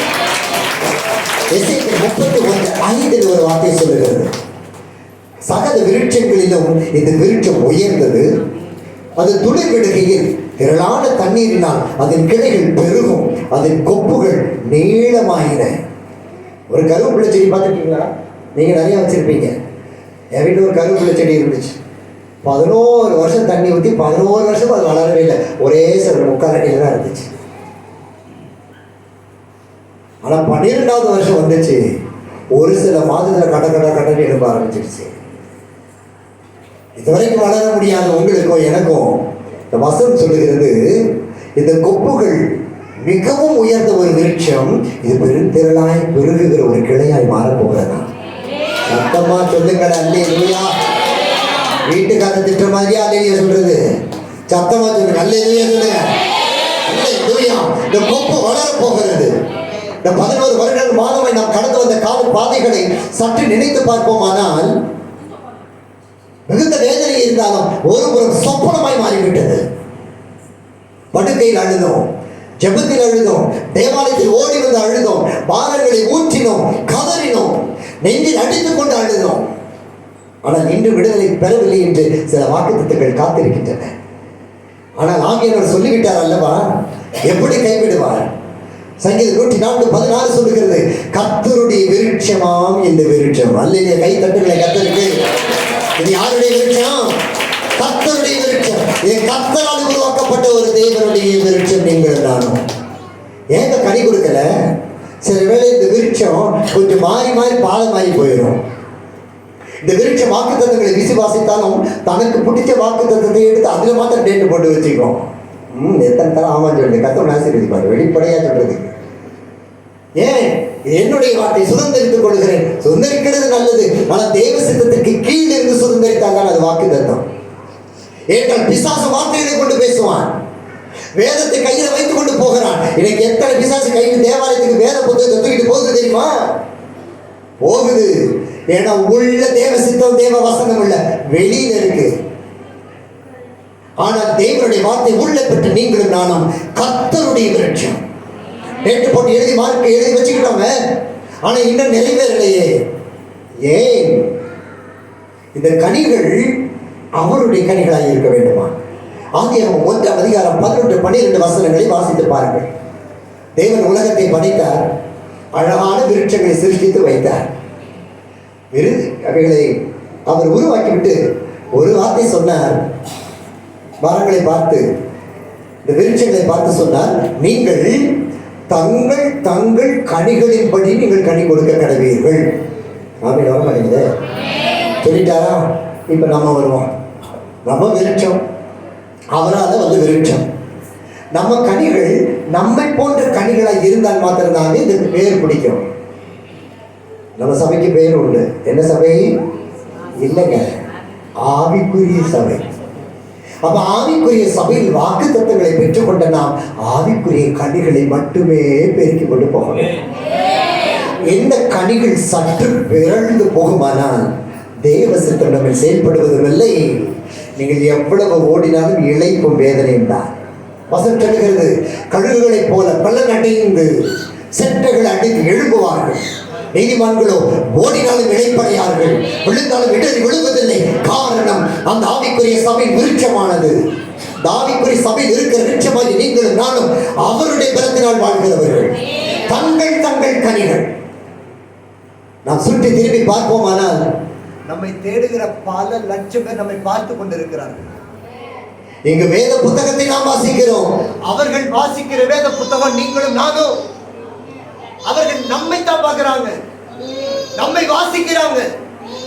எசேக்கியேல் 31:5 ஒரு வார்த்தை சொல்லுகிறது, சகல விருட்சங்களிலும் இந்த விருட்சம் உயர்ந்தது, அது துளிர் விடுகையில் திரளான தண்ணீரினால் அதன் கிளைகள் பெருகும், அதன் கொப்புகள் நீளமாயின. ஒரு கருவேப்பிலை செடி பார்த்துருக்கீங்களா? நீங்கள் நிறையா வச்சுருப்பீங்க. என் வீட்டில் ஒரு கருவேப்பிலை செடி இருந்துச்சு. 11 வருஷம் தண்ணி ஊற்றி 11 வருஷம் அது வளரவே இல்லை. ஒரே சில 3/4 அடியில் தான் இருந்துச்சு. ஆனால் 12வது வருஷம் வந்துச்சு. ஒரு சில மாதத்தில் கடன்னு எழுப்ப ஆரம்பிச்சிருச்சு. இதுவரைக்கும் வளர முடியாத உங்களுக்கும் எனக்கும் இந்த வசனம் சொல்லுகிறது, இந்த கொப்புகள் மிகவும் உயர்ந்த ஒரு விருட்சம், இது பெருந்திரளாய் பெருகுகிற ஒரு கிளையாய் மாறப்போகிறதா? சத்தமா சொல்லுங்கள் அல்லேலூயா. வீட்டுக்கார திட்ட மாதிரியா அல்லேலூயா சொல்றது? சத்தமா சொல்லுங்க அல்லேலூயா சொல்லுங்க. அல்லேலூயா. இந்த கொப்பு வளர போகிறது. இந்த 11 வருடங்கள் மாதமாய் நாம் கடந்து வந்த கால பாதைகளை சற்று நினைத்து பார்ப்போமானால் மிகுந்த வேதனை இருந்தாலும் ஒரு புறம் சொப்பனமாய் மாறிவிட்டது. படுக்கையில் அழுதோம், ஜெபத்தில் அழுதோம், தேவாலயத்தில் ஓடி வந்து அழுதோம், பாரங்களை ஊற்றினோம், கதறினோம், நெஞ்சில் அடித்துக் கொண்டு அழுதோம். ஆனால் இன்று விடுதலை பெறவில்லை என்று சில வாக்குத்தத்தங்கள் காத்திருக்கின்றன. ஆனால் ஆகியவர் சொல்லிவிட்டார் அல்லவா, எப்படி கைவிடுவார்? சங்கீதம் 104:16 சொல்லுகிறது, கர்த்தருடைய விருட்சமாம் இந்த விருட்சம். அல்லேலூயா. கை தட்டுகளை கர்த்தருக்கு. இது யாருடைய விருட்சம்? கர்த்தருடைய விருட்சம். இது கர்த்தரால் உருவாக்கப்பட்ட ஒரு தேவனுடைய விருட்சம். நீங்கள் நானும் ஏங்க கனி கொடுக்கல? சில வேளை இந்த விருட்சம் கொஞ்சம் மாறி பாலை மாறி போயிடும். இந்த விருட்ச வாக்குத்தத்தங்களை விசுவாசித்தாலும் தனக்கு பிடிச்ச வாக்குத்தத்தத்தை எடுத்து அதில் மாத்திரம் டேட்டு போட்டு வச்சுக்கோம். எத்தனை தரம் ஆமான்னு சொல்லுது. கர்த்தர் ஆசீர்வதிப்பார். வெளிப்படையாக சொல்றது. ஏன்? என்னுடைய வார்த்தை சுதந்திரித்துக் கொள்கிறேன். சுதந்திரிக்கிறது நல்லது, ஆனால் தேவ சித்தத்திற்கு கீழ் இருந்து சுதந்திரித்தால் தான் அது வாக்கு தத்தம். ஏற்றால் பிசாசு வார்த்தைகளை கொண்டு பேசுவான், வேதத்தை கையில் வைத்துக் கொண்டு போகிறான். இன்னைக்கு எத்தனை பிசாசு கையில் தேவாலயத்துக்கு வேத புத்தகத்தை தூக்கிட்டு போகுது தெரியுமா? போகுது. ஏன்னா உள்ள தேவ சித்தம் தேவ வசனம் இல்ல, வெளியில இருக்கு. ஆனால் தேவனுடைய வார்த்தை உள்ள பெற்று நீங்களும் நானும் கர்த்தருடைய விருட்சம். நேற்று போட்டு எழுதி மார்க் எழுதி வச்சுக்கிட்டோங்க, ஆனா இன்னும் நிறைவேறலையே. ஏன்? இந்த கனிகள் அவருடைய கனிகளாக இருக்க வேண்டுமா? ஆதியாகமம் 1:11-12 வசனங்களை வாசித்து பாருங்கள். தேவன் உலகத்தை படைத்தார், அழகான விருட்சங்களை சிருஷ்டித்து வைத்தார். அவைகளை அவர் உருவாக்கிவிட்டு ஒரு வார்த்தை சொன்னார். மரங்களை பார்த்து, இந்த விருட்சங்களை பார்த்து சொன்னார், நீங்கள் தங்கள் தங்கள் கனிகளின்படி நீங்கள் கனி கொடுக்க கடவீர்கள். ஆமென். வர மாட்டேங்குது சொல்லிட்டாரா? இப்ப நம்ம வருவோம். நம்ம விருட்சம், அவரால் வந்து விருட்சம். நம்ம கனிகள் நம்மை போன்ற கனிகளாக இருந்தால் மாத்திரம்தான் இந்த பேர் பிடிக்கும். நம்ம சபைக்கு பேர் உண்டு. என்ன சபை? இல்லைங்க, ஆவிக்குரிய சபை. அப்ப ஆவிக்குரிய சபையில் வாக்கு தத்தங்களை பெற்றுக்கொண்ட நாம் ஆவிக்குரிய கனிகளை மட்டுமே பெருக்கிக் கொண்டு போகணும். எந்த கனிகள் சற்று பிறழ்ந்து போகுமானால் தேவ சித்தம் நம்ம செயல்படுவதும் இல்லை. நீங்கள் எவ்வளவு ஓடினாலும் இளைப்பும் வேதனையும் தான். வசனம் சொல்லுகிறது, கழுகுகளைப் போல பலன் அடைந்து செட்டைகள் அடைந்து எழும்புவார்கள். நீதிமான்களோ ஓடினாலும் இளைப்படையார்கள், விழுந்தாலும் இடறி விழுவதில்லை. காரணம், அந்த ஆவிக்குரிய சபை விருட்சமானது. ஆவிக்குரிய சபையில் இருக்கிற விருட்சமாகி நீங்களும் நானும் அவருடைய பலத்தினால் வாழ்கிறவர்கள். தங்கள் தங்கள் கனிகள். நாம் சுற்றி திரும்பி பார்ப்போமானால் நம்மை தேடுகிற பல லட்சம் பேர் நம்மை பார்த்து கொண்டிருக்கிறார்கள். இங்கு வேத புத்தகத்தை நாம் வாசிக்கிறோம், அவர்கள் வாசிக்கிற வேத புத்தகம் நீங்களும் நானும். அவர்கள் நம்மை தான் பார்க்கிறாங்க, நம்மை வாசிக்கிறாங்க.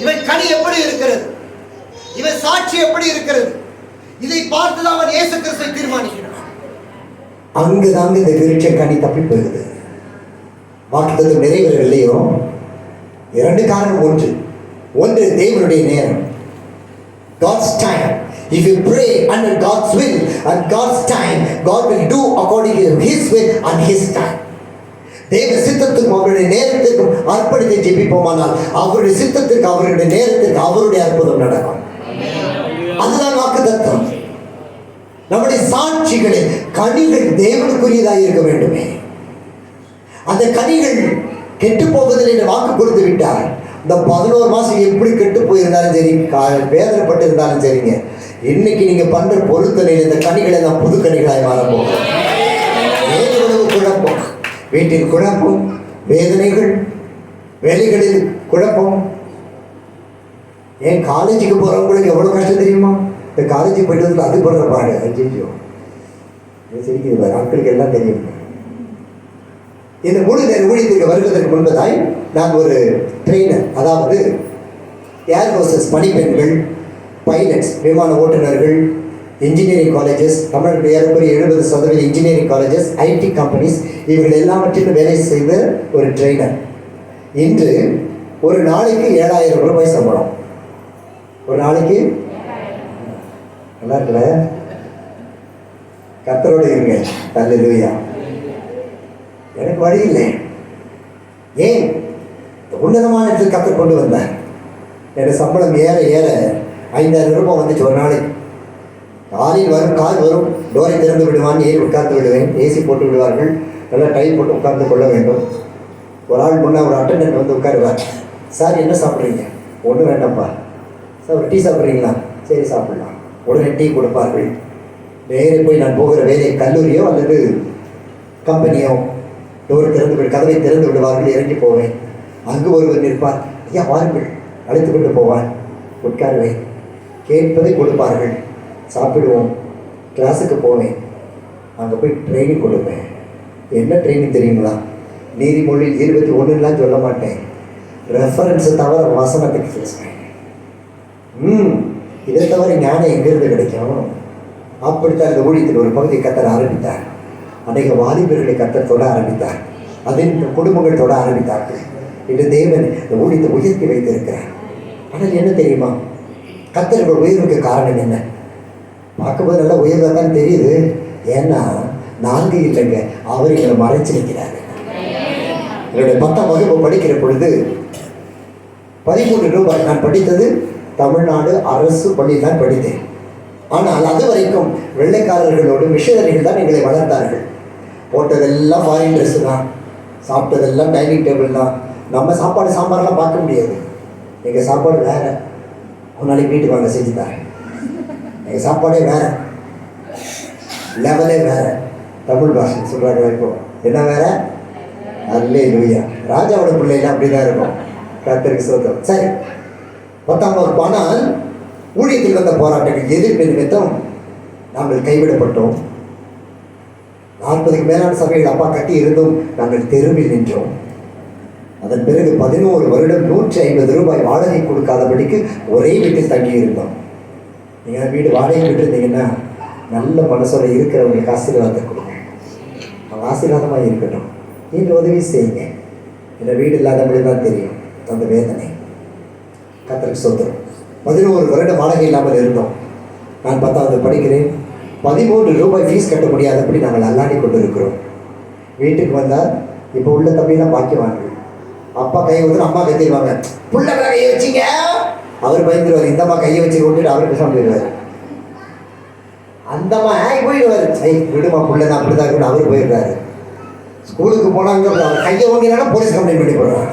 இவன் கனி எப்படி இருக்கிறது, இவன் சாட்சி எப்படி இருக்கிறது, இதை பார்த்துதான் அவன் இயேசு கிறிஸ்துவை தீர்மானிக்கிறான். அங்குதாங்க இந்த விருட்ச கனி தப்பி போகுது. வாக்குத்தத்தம் நிறைவேறவில்லையோ? இரண்டு காரணம். ஒன்று தேவனுடைய நேரம், God's time. If you pray under God's will and God's time, God will do according to His will and His time. தேவ சித்தத்துக்கும் அவருடைய நேரத்திற்கும் அர்ப்பணித்து ஜெபிப்போமானால் அவருடைய சித்தத்திற்கு அவருடைய நேரத்திற்கு அவருடைய அற்புதம் நடக்கும். அதுதான் வாக்குத்தத்தம். நம்முடைய சாட்சிகளில் கனிகள் தேவனுக்குரியதாக இருக்க வேண்டுமே. அந்த கனிகள் கெட்டு போவதில் என்று வாக்கு கொடுத்து விட்டார். இந்த 11 மாசம் எப்படி கெட்டு போயிருந்தாலும் சரி, வேதனைப்பட்டு இருந்தாலும் சரிங்க, இன்னைக்கு நீங்க பண்ற பொருத்தனையில் இந்த கனிகளை நான் புது கனிகளாய் மாறப்போம். ஏதோ குழப்பம், வீட்டில் குழப்பம், வேதனைகள், வேலைகளில் குழப்பம். ஏன் காலேஜுக்கு போறவங்களுக்கு எவ்வளவு கஷ்டம் தெரியுமா? இந்த காலேஜுக்கு போயிட்டு வந்து அது போடுற பாடு அஜிஜோ சிரிக்கிறது ஆட்களுக்கு எல்லாம் தெரியும். இந்த முழு நேர ஊழியத்திற்கு வருவதற்கு முன்பதாய் நான் ஒரு ட்ரெயினர், அதாவது ஏர் ஹோஸ்டஸ் பணிப்பெண்கள், பைலட்ஸ், விமான ஓட்டுநர்கள், இன்ஜினியரிங் காலேஜஸ், தமிழ்நாட்டில் ஏறக்குறைய 70% இன்ஜினியரிங் காலேஜஸ், ஐடி கம்பெனிஸ், இவர்கள் எல்லாவற்றிலும் வேலை செய்த ஒரு ட்ரெயினர். இன்று ஒரு நாளைக்கு 7,000 ரூபாய் சம்பளம். ஒரு நாளைக்கு நல்லா இருக்கல? கர்த்தரோட இருங்க. அல்லேலூயா. எனக்கு வழி இல்லை. ஏன்? உன்னதமான இடத்தில் கர்த்தர் கொண்டு வந்தார். எனக்கு சம்பளம் ஏற ஏற 5,000 ரூபாய் வந்துச்சு ஒரு நாளைக்கு. காலையில் வரும், கால் வரும், டோரை திறந்து விடுவான், ஏறி உட்கார்ந்து விடுவேன். ஏசி போட்டு விடுவார்கள், நல்லா டை போட்டு உட்கார்ந்து கொள்ள வேண்டும். ஒரு ஆள் முன்னே ஒரு அட்டண்டன்ட் வந்து உட்காருவார். சார் என்ன சாப்பிட்றீங்க? ஒன்றும் வேண்டாம்ப்பா. சார் ஒரு டீ சாப்பிட்றீங்களா? சரி சாப்பிட்லாம். உடனே டீ கொடுப்பார்கள். நேரே போய் நான் போகிற வேலை கல்லூரியோ அல்லது கம்பெனியோ, டோர் திறந்து விடு, கதவை திறந்து விடுவார்கள். இறங்கி போவேன். அங்கு ஒருவர் நிற்பார். ஐயா வாருங்கள், அழைத்து கொண்டு போவார். உட்காருவேன். கேட்பதை கொடுப்பார்கள். சாப்பிடுவோம். கிளாஸுக்கு போவேன். அங்கே போய் ட்ரைனிங் கொடுப்பேன். என்ன ட்ரைனிங் தெரியுங்களா? நீதிமொழி 21 சொல்ல மாட்டேன், ரெஃபரன்ஸை தவிர வசனத்துக்கு பேசுவேன். இதை தவிர ஞானம் எங்கிருந்து கிடைக்கும்? அப்படித்தான் இந்த ஊழியத்தில் ஒரு பகுதி கத்தர் ஆரம்பித்தார். அநேக வாலிபர்களை கத்தர் தொட ஆரம்பித்தார். அதில் குடும்பங்கள் தொட ஆரம்பித்தார்கள். இன்று தேவன் இந்த ஊழியத்தை உயர்த்தி வைத்திருக்கிறார். ஆனால் என்ன தெரியுமா, கர்த்தர் உயர்வுக்கு காரணம் என்ன? பார்க்கும்போது நல்லா உயர்வாக தான் தெரியுது. ஏன்னா நான்கு இல்லைங்க, அவர் எங்களை மறைச்சிருக்கிறார். என்னுடைய 10ஆம் வகுப்பு படிக்கிற பொழுது 13 ரூபாய் நான் படித்தது தமிழ்நாடு அரசு பள்ளியில் தான் படித்தேன். ஆனால் அது வரைக்கும் வெள்ளைக்காரர்களோடு மிஷனரிகள் தான் எங்களை வளர்த்தார்கள். போட்டதெல்லாம் ஃபாரின் ட்ரெஸ்ஸு தான், சாப்பிட்டதெல்லாம் டைனிங் டேபிள் தான். நம்ம சாப்பாடு சாம்பாரெலாம் பார்க்க முடியாது. எங்கள் சாப்பாடு வேறு. ஒரு நாளைக்கு வீட்டுக்கு வாங்க செஞ்சு தரேன். எங்கள் சாப்பாடே வேறு, லெவலே வேறு. தமிழ் பாஷை சொல்கிறாங்க. இப்போ என்ன வேறு? அல்லேலூயா. ராஜாவோட பிள்ளைலாம் அப்படி தான் இருக்கும். கர்த்தருக்கு ஸ்தோத்திரம். சரி, 10ஆம் வகுப்பு. ஆனால் ஊழியத்தில் வந்த போராட்டங்கள் எதிர்ப்பு நிமித்தம் நாங்கள் கைவிடப்பட்டோம். 40க்கு மேலான சபைகள் அப்பா கட்டி இருந்தும் நாங்கள் தெருவில் நின்றோம். அதன் பிறகு 11 வருடம் 150 ரூபாய் வாடகை கொடுக்காதபடிக்கு ஒரே வீட்டில் தங்கி இருந்தோம். நீங்கள் வீடு வாடகை விட்டுருந்தீங்கன்னா நல்ல மனசோட இருக்கிறவங்களுக்கு ஆசீர்வாதத்தை கொடுங்க. அவங்க ஆசீர்வாதமாக இருக்கட்டும். நீங்கள் உதவி செய்யுங்க. இந்த வீடு இல்லாதவங்களுக்கு தான் தெரியும் அந்த வேதனை. கர்த்தருக்கு ஸ்தோத்திரம். 11 வருடம் வாடகை இல்லாமல் இருந்தோம். நான் 10வது படிக்கிறேன். 13 ரூபாய் ஃபீஸ் கட்ட முடியாதபடி நாங்கள் அல்லாடி கொண்டு இருக்கிறோம். வீட்டுக்கு வந்தால் இப்போ உள்ள தம்பியெல்லாம் பாக்கியவாங்க. அப்பா கையை வந்து அம்மா கத்திடுவாங்க, புள்ள கையை வச்சிங்க. அவர் பயந்துருவார். இந்தம்மா கையை வச்சு கொண்டுட்டு அவர் பேசாமல் போயிடுவார். அந்தம்மா போயிடுவார். விடுமா புள்ள தான் அப்படி தான் இருக்கணும். அவர் போயிடுறாரு. ஸ்கூலுக்கு போனாங்க, அவர் கையை வாங்கினா போலீஸ் கம்ப்ளைண்ட் பண்ணி போடுறாங்க.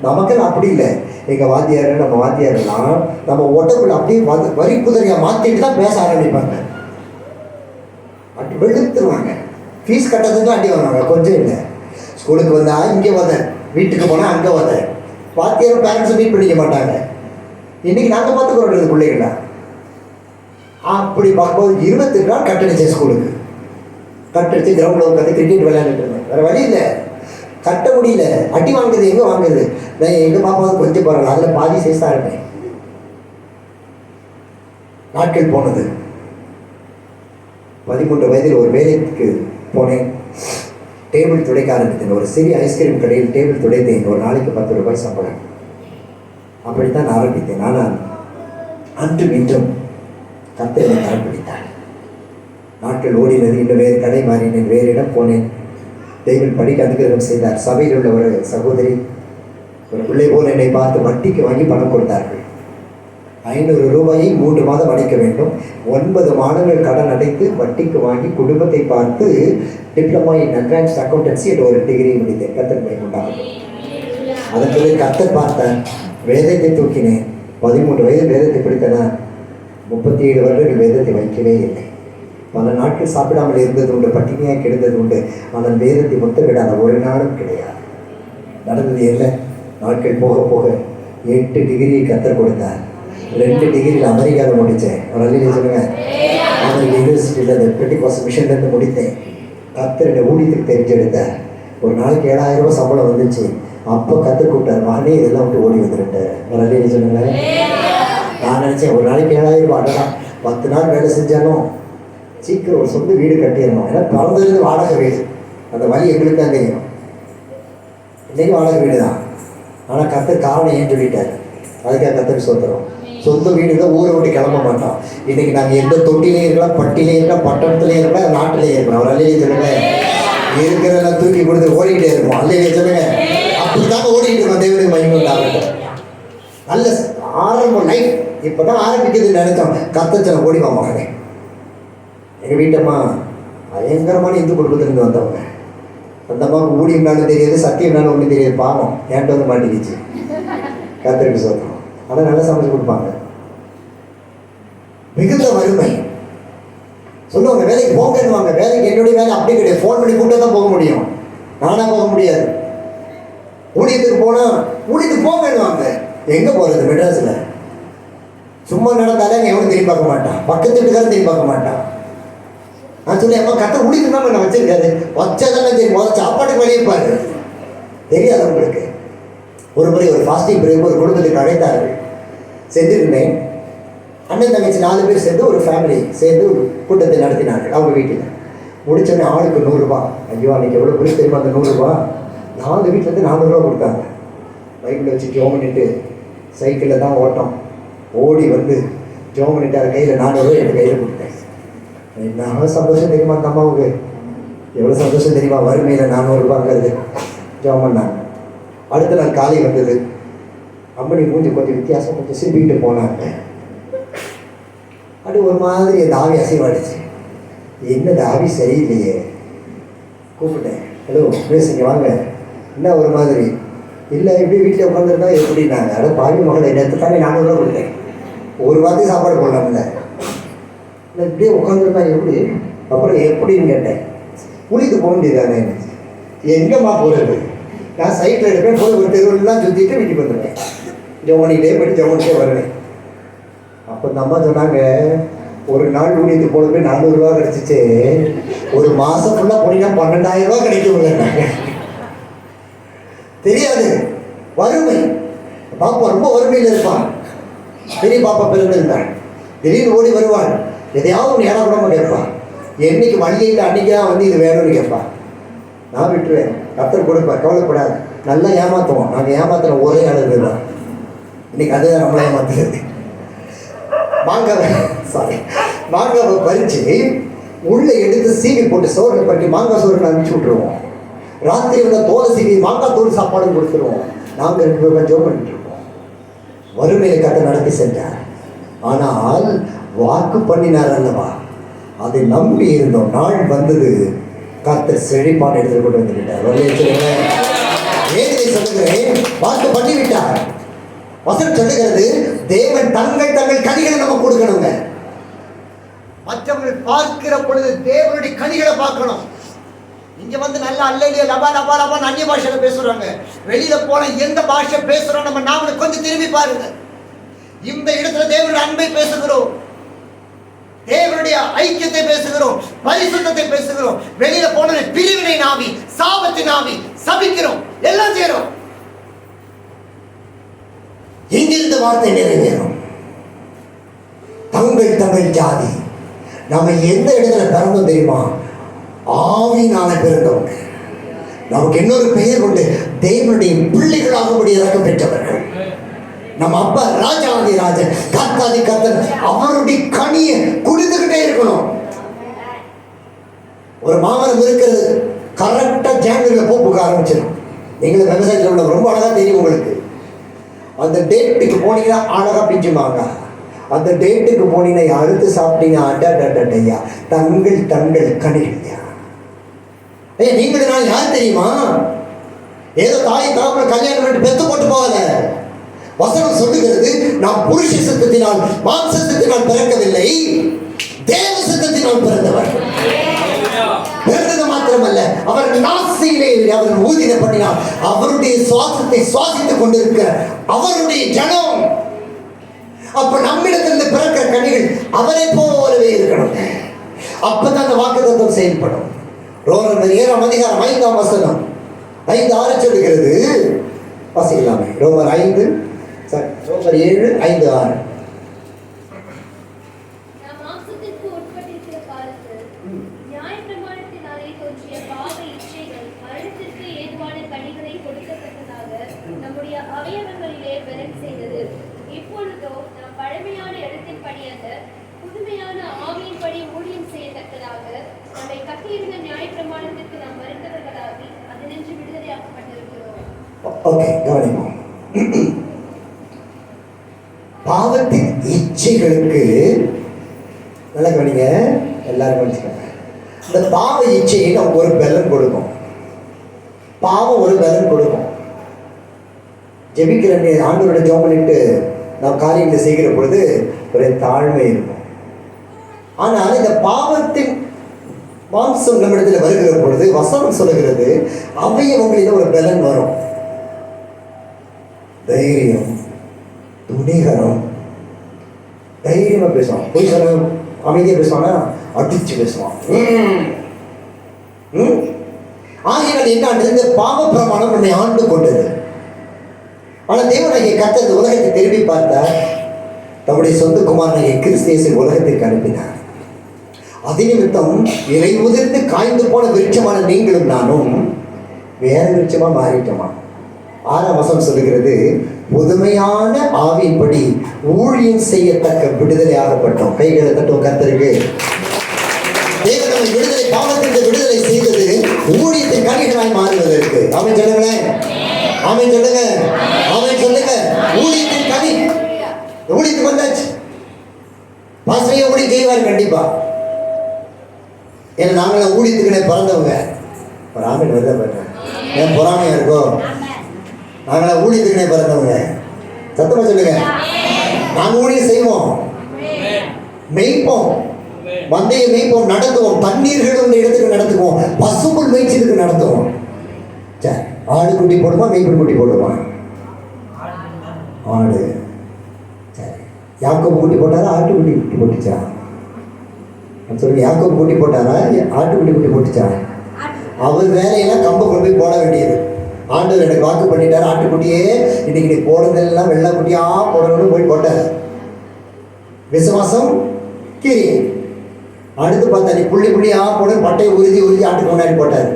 நமக்கெல்லாம் அப்படி இல்லை. எங்கள் வாத்தியார், நம்ம வாத்தியாரெல்லாம் நம்ம உடம்புல அப்படியே வரி குதிரையாக மாற்றிட்டு தான் பேச ஆரம்பிப்பாங்க. அப்படி வெளுத்துருவாங்க. ஃபீஸ் கட்டதுக்கு அடி வாங்க. கொஞ்சம் இல்லை. ஸ்கூலுக்கு வந்தால் இங்கே வந்த, வீட்டுக்கு போனால் அங்கே வந்த. வாத்தியாரும் பேரண்ட்ஸும் மீட் பண்ணிக்க மாட்டாங்க. இன்றைக்கி நாங்கள் பார்த்துக்கிறோம் பிள்ளைகளா. அப்படி பார்க்கும்போது 22 நாள் கட்டடிச்சேன். ஸ்கூலுக்கு கட்டடிச்சு கிரவுண்டில் உட்காந்து கிரிக்கெட் விளையாண்டுட்டு இருந்தேன். வேறு வழி இல்லை, கட்ட முடியல. அடி வாங்குறது எங்கே வாங்குறது? நான் எங்கள் பாப்பாவது கொஞ்சம் பரவாயில்ல, அதில் பாதி சேஸாக இருப்பேன். நாட்கள் போனது. 13 வயதில் ஒரு வேலைக்கு போனேன். டேபிள் துடைக்க ஆரம்பித்தேன். ஒரு சிறிய ஐஸ்கிரீம் கடையில் டேபிள் துடைத்தேன். ஒரு நாளைக்கு 10 ரூபாய் சம்பளம். அப்படித்தான் ஆரம்பித்தேன். ஆனால் அன்று இன்றும் கர்த்தர் என்னை கரம் பிடித்தார். நாட்கள் ஓடினது. இன்னும் வேறு கடை மாறினேன், வேறு இடம் போனேன். தெய்வம் படிக்க அனுகிரகம் செய்தார். சபையில் உள்ள ஒரு சகோதரி ஒரு பிள்ளை போல் என்னை பார்த்து வட்டிக்கு வாங்கி பணம் கொடுத்தார்கள். 500 ரூபாயை 3 மாதம் அடைக்க வேண்டும். 9 மாதங்கள் கடன் அடைத்து வட்டிக்கு வாங்கி குடும்பத்தை பார்த்து டிப்ளமா இன் அட்வான்ஸ்ட் அக்கௌண்டன்சி என்ற ஒரு டிகிரி முடித்தேன். கர்த்தர் மேற்கொண்டார்கள். அதன் பிறகு கர்த்தர் பார்த்தேன். வேதத்தை தூக்கினேன். 13 வயது வேதத்தை பிடித்தனா 37 வருடங்கள் வேதத்தை வைக்கவே இல்லை. பல நாட்கள் சாப்பிடாமல் இருந்தது உண்டு, பட்டினியாக கிடந்தது உண்டு. ஆனால் வேதத்தை முத்தமிடாத ஒரு நாளும் கிடையாது. நடந்தது என்ன? நாட்கள் போக போக 8 டிகிரியை கர்த்தர் கொடுத்தார். 2 டிகிரியில் அமெரிக்காவில் முடித்தேன். ஒரு சொல்லுங்க. அமெரிக்கா யூனிவர்சிட்டியில் அந்த பெண்டிகாஸ்ட் மிஷன்லேருந்து முடித்தேன். கர்த்தர் என்னை ஊழியத்துக்கு தெரிஞ்செடுத்தார். ஒரு நாளைக்கு 7000 ரூபாய் சம்பளம் வந்துச்சு. அப்போ கற்றுக் கூப்பிட்டார், மகனே இதெல்லாம் விட்டு ஓடி வந்துருட்டார். ஒரு சொல்லுங்களேன். நான் நினச்சேன் ஒரு நாளைக்கு 7000 ரூபாய் அடலாம், 10 நாள் வேலை செஞ்சாலும் சீக்கிரம் ஒரு சொந்த வீடு கட்டிடணும். ஏன்னா பிறந்தது வாடகை வீடு. அந்த வழி எங்களுக்கு தான் தெரியும். இன்றைக்கி வாடகை வீடு தான். ஆனால் கர்த்தர் காரணம் ஏன் சொல்லிட்டார். அதுக்காக கர்த்தர் சொல்கிறோம். சொந்த வீடு தான், ஊரை விட்டு கிளம்ப மாட்டோம். இன்றைக்கி நாங்கள் எந்த தொட்டிலையும் இருக்கலாம், பட்டிலையும் இருக்கலாம், பட்டணத்துலேயும் இருக்கலாம், நாட்டிலையும் இருக்கலாம். அவர் அல்லையே சொல்லுங்க. இருக்கிறதெல்லாம் தூக்கி கொடுத்து ஓடிக்கிட்டே இருக்கும். அல்லையே சொல்லுங்க. அப்படி தாங்க ஓடிக்கிட்டு இருக்கோம். தேவனுக்கு மகிமை உண்டாகட்டும். நல்ல ஆரம்பம் லைஃப் இப்போ தான் ஆரம்பிக்குதுன்னு நினைச்சோம். கர்த்தர் ஓடி வாங்க. எங்கள் வீட்டம்மா பயங்கரமான இந்து குடும்பத்திலேருந்து வந்தவங்க. அந்த அம்மாவுக்கு ஊழியம்னாலும் தெரியாது, சத்தியம்னாலும் ஒன்றும் தெரியாது. பாவம் ஏன்ட்டு வந்து மாட்டிக்கிச்சு. கர்த்தருக்கு சொல்கிறோம். ஆனால் நல்லா சமைச்சு கொடுப்பாங்க. மிகுந்த வறுமை. சொல்லுவாங்க வேலைக்கு போங்கன்னுவாங்க. வேலைக்கு என்னுடைய வேலை அப்படி கிடையாது. ஃபோன் பண்ணி கூப்பிட்டு தான் போக முடியும். நானாக போக முடியாது. ஊழியத்துக்கு போனால் ஊழியத்துக்கு போங்கன்னுவாங்க. எங்கே போகிறது? மெட்ராஸில் சும்மா நடந்தாலே எவனும் திரும்பி பார்க்க மாட்டான். பக்கத்து வீட்டுக்காரன் திரும்பி பார்க்க மாட்டான். நான் சொல்லி அம்மா கட்ட ஊழியத்துக்கு தான் நான் வச்சிருக்காரு. வச்சதெல்லாம் சரி, முதல் சாப்பாட்டுக்கு வெளியே பாரு. தெரியாது உங்களுக்கு. ஒரு முறை ஒரு ஃபாஸ்டிங் பிரேக் ஒரு குடும்பத்துக்கு அழைத்தார்கள். செஞ்சுருந்தேன். அண்ணன் தங்கச்சி 4 பேர் சேர்ந்து ஒரு ஃபேமிலி சேர்ந்து ஒரு கூட்டத்தை நடத்தினார்கள் அவங்க வீட்டில். முடிச்சோடனே ஆளுக்கு 100 ரூபா. ஐயோ அன்றைக்கி எவ்வளோ பெரிய தெரியுமா அந்த 100 ரூபா? 4 வீட்டிலேருந்து 400 ரூபா கொடுத்தாங்க. பைக்கில் வச்சு ஜோம் பண்ணிட்டு சைக்கிளில் தான் ஓட்டம். ஓடி வந்து ஜோம் பண்ணிட்டு அது கையில் 400 ரூபா என் கையில் கொடுத்தேன். என்ன சந்தோஷம் தெரியுமா அந்த அம்மாவுக்கு? எவ்வளோ சந்தோஷம் தெரியுமா? வறுமையில் 400 ரூபாங்கிறது ஜோம் பண்ணாங்க. அடுத்த நாள் காலை வந்தது. அம்மனி மூஞ்சி கொஞ்சம் வித்தியாசம், கொஞ்சம் சிரிப்பிக்கிட்டு போனாங்க. அப்படி ஒரு மாதிரி அந்த ஆவி அசைவாடிச்சு. என்னது ஆவி சரியில்லையே. கூப்பிட்டேன், ஹலோ பேசுங்க வாங்க. என்ன ஒரு மாதிரி இல்லை, எப்படி வீட்டில் உட்காந்துருந்தா எப்படின்னாங்க. அட பாவி மகளை நேற்று தானே 400 ரூபா கொடுத்தேன், ஒரு வாரத்துக்கு சாப்பாடு போடலாம்ல. இல்லை இப்படியே உட்காந்துருந்தா எப்படி? அப்புறம் எப்படின்னு கேட்டேன். குளித்து போக வேண்டியதானே. எங்கேம்மா போகிறது? நான் சைட்டில் எடுப்பேன், போய் ஒரு தெருவெல்லாம் சுற்றிட்டு வீட்டுக்கு வந்துடுவேன். ஜவுனிக்கிட்டே போய்ட்டு ஜவுனிக்கே வருவேன். அப்போ இந்த அம்மா சொன்னாங்க, ஒரு நாள் ஊழியத்துக்கு போனப்போ 400 ரூபா கிடச்சிச்சு, ஒரு மாதம் ஃபுல்லாக போனீங்கன்னா 12,000 ரூபா கிடைக்கும்னாங்க. தெரியாது, வறுமை. பாப்பா ரொம்ப வறுமையில் இருப்பான். பெரிய பாப்பா பிறந்திருந்தாள். திடீர்னு ஓடி வருவாள். எதையாவது ஒன்று ஏடா கூடாமல் கேட்பான். என்னைக்கு வழியில் அன்றைக்கி தான் வந்து இது வேணும்னு கேட்பான். நான் விட்டுருவேன், கத்தர் கொடுப்பேன், கவலைப்படாது. நல்லா ஏமாற்றுவோம். நாங்கள் ஏமாத்துற ஒரே அளவு தான். இன்னைக்கு அதுதான் நம்மளை ஏமாத்துறது. மாங்காவை பறித்து உள்ளே எடுத்து சீவி போட்டு சோறில் பட்டி மாங்காய் சோறுன்னு அனுப்பிச்சி விட்ருவோம். ராத்திரி வந்து தோலை சீவி மாங்காய் தோல் சாப்பாடும் கொடுத்துருவோம். நாங்கள் 2 பேரும் ஜோம் பண்ணிட்டு இருக்கோம். வறுமையை கட்ட நடத்தி சென்றார். ஆனால் வாக்கு பண்ணினார் அல்லவா, அதை நம்பி இருந்தோம். நாள் வந்தது, கர்த்தர் செழிப்பான எடுத்து கொண்டு வந்துவிட்டார். ஏதை சொல்லுகிறேன், வாக்கு பண்ணிவிட்டார். வசனம் சொல்லுகிறது, தேவன் தங்கள் கனிகளை நம்ம கொடுக்கணுங்க. மற்றவர்கள் பார்க்கிற பொழுது தேவனுடைய கனிகளை பார்க்கணும். இங்க வந்து நல்லா அல்லையிலே லபா லபா லபா அந்நிய பாஷையில பேசுறாங்க. வெளியில போன எந்த பாஷை பேசுறோம் நம்ம நாம கொஞ்சம் திரும்பி பாருங்க. இந்த இடத்துல தேவனுடைய அன்பை பேசுகிறோம், தேவனுடைய ஐக்கியத்தை பேசுகிறோம், பரிசுத்தத்தை பேசுகிறோம். வெளியில போன பிரிவினை நாவி, சாபத்தின் நாவி, சபிக்கிறோம், எல்லாம் செய்யறோம். எங்கிருந்த வார்த்தை நிறைவேறும்? தங்கள் ஜாதி. நம்ம எந்த இடத்துல பிறந்தோம் தெரியுமா? ஆவியினால பிறந்தவங்க. நமக்கு இன்னொரு பெயர் உண்டு, தேவனுடைய பிள்ளைகளாகும்படி இறக்கம் பெற்றவர்கள். நம்ம அப்பா ராஜாதி ராஜன், கர்த்தாதி கர்த்தன், அவருடைய கனியை குடித்துக்கிட்டே இருக்கணும். ஒரு மாமரம் இருக்கிறது, கரெக்டா ஜான்வரியில் பூ பூக்க ஆரம்பிச்சிடும். நீங்களும் விவசாயத்தில் உள்ள ரொம்ப அழகா தெரியும் உங்களுக்கு. அந்த டேட்டுக்கு போனீங்கன்னா அழகா பிஞ்சுமாங்க. அந்த டேட்டுக்கு போனீங்கன்னா அறுத்து சாப்பிட்டீங்க, அடடடையா தங்கள் கனியா. ஐயா நீங்கள் நான் யார் தெரியுமா? ஏதோ தாய் தாப்பன கல்யாணம் பண்ணி பெத்து போட்டு போகல. வசனம் சொல்லுகிறது, நாம் புருஷ சித்தத்தினால் மாம்ச சித்தத்தினால் பிறக்கவில்லை, தேவ சித்தத்தினால் பிறந்தவர். பிறந்தது மாத்திரமல்ல, அவர் நாசியிலே அவர் ஊதின பண்ணினார். அவருடைய சுவாசத்தை சுவாசித்துக் கொண்டிருக்கிற அவருடைய ஜனம். அப்ப நம்மிடத்திலிருந்து பிறக்கிற கனிகள் அவரை போலவே இருக்கணும். அப்பதான் அந்த வாக்குத்தத்தம் செயல்படும். ரோமர் 7 அதிகாரம் 5ஆம் வசனம் 5:6 சொல்லுகிறது. வாசிக்கலாமே. ரோமர் 7:5-6. ஓகே, கவனிப்போம். பாவத்தின் இச்சைகளுக்கு நல்லா கவனிங்க, எல்லாரும் கவனிச்சுக்கோங்க. இந்த பாவ இச்சையை நமக்கு ஒரு பலன் கொடுக்கும். பாவம் ஒரு பலன் கொடுக்கும். ஜெபிக்கிற ஆண்டவரோட ஜெபம் பண்ணிட்டு நாம் காரியங்களை செய்கிற பொழுது ஒரு தாழ்மை இருக்கும். ஆனால் இந்த பாவத்தின் மாம்சம் நம்மிடத்தில் வருகிற பொழுது வசனம் சொல்லுகிறது, அவயவங்களில் ஒரு பலன் வரும். தைரியம், துணிகரம். தைரியமா பேசுவான். போய் சொல்ல அமைதியா பேசுவானா, அடிச்சு பேசுவான். ஆகினால் என்ன, இந்த பாவ பிரமாணம் நம்மை ஆண்டு கொண்டது. ஆனால் தேவனாகிய கர்த்தர் இந்த உலகத்தை திரும்பி பார்த்தார். தம்முடைய சொந்த குமாரனாகிய கிறிஸ்து இயேசுவை உலகத்திற்கு அனுப்பினார். அது நிமித்தம் இலை உதிர்ந்து காய்ந்து போன விருட்சமான நீங்களும் நானும் வேற விருட்சமா மாறிட்டோமா. 6ஆம் வசனம் சொல்லுகிறது, புதுமையான ஆவியின்படி ஊழியம் செய்யத்தக்க விடுதலையாகப்பட்டோம். கைகளை தட்டுவோம் கர்த்தருக்கு. தேவன் நம்மை விடுதலை, பாவத்திற்கு விடுதலை செய்தது ஊழியத்தின் கனிகளாய் மாறுவதற்கு. ஆமென் சொல்லுங்களேன். ஆமென் சொல்லுங்க. ஆமென் சொல்லுங்க. ஊழியத்தின் கனி. ஊழியத்துக்கு வந்தாச்சு. பாஸ்டரையே ஊழியம் செய்வார் கண்டிப்பா. ஏன்னா நாங்களாம் ஊழியத்துக்குனே பிறந்தவங்க. ஒரு ஆமென் வருதா பாருங்க. ஏன் பொறாமையா இருக்கோம்? நாங்களாம் ஊழியத்துக்குனே பிறந்தவங்க. சத்தமா சொல்லுங்க. நாங்கள் ஊழியம் செய்வோம், மெய்ப்போம், மந்தையை மெய்ப்போம், நடத்துவோம், தண்ணீர்கள் உள்ள இடத்துக்கு நடத்துவோம், பசும்புல் மேய்ச்சலுக்கு நடத்துவோம். சரி, ஆடு குட்டி போடுமா, மெய்ப்பன் குட்டி போடுமா? ஆடு. சரி, யாக்கோபு குட்டி போட்டாரா, ஆட்டுக்குட்டி குட்டி போட்டுச்சா? சொல்லுங்க, யாக்கோபு குட்டி போட்டாரா, ஆட்டுக்குட்டி குட்டி போட்டுச்சா? அவர் வேலையெல்லாம் கம்பை கொண்டு போய் போட வேண்டியது. ஆண்டவர் எனக்கு வாக்கு பண்ணிட்டார், ஆட்டுக்குட்டியே இன்னைக்கு நீ போடுறதெல்லாம் வெள்ளை குட்டியா போடணும்னு போய் போட்டார். விசுவாசம் கிரி. அடுத்து பார்த்தா நீ புள்ளி புள்ளியா போட, பட்டையை உறுதி ஆட்டுக்கு முன்னாடி போட்டார்.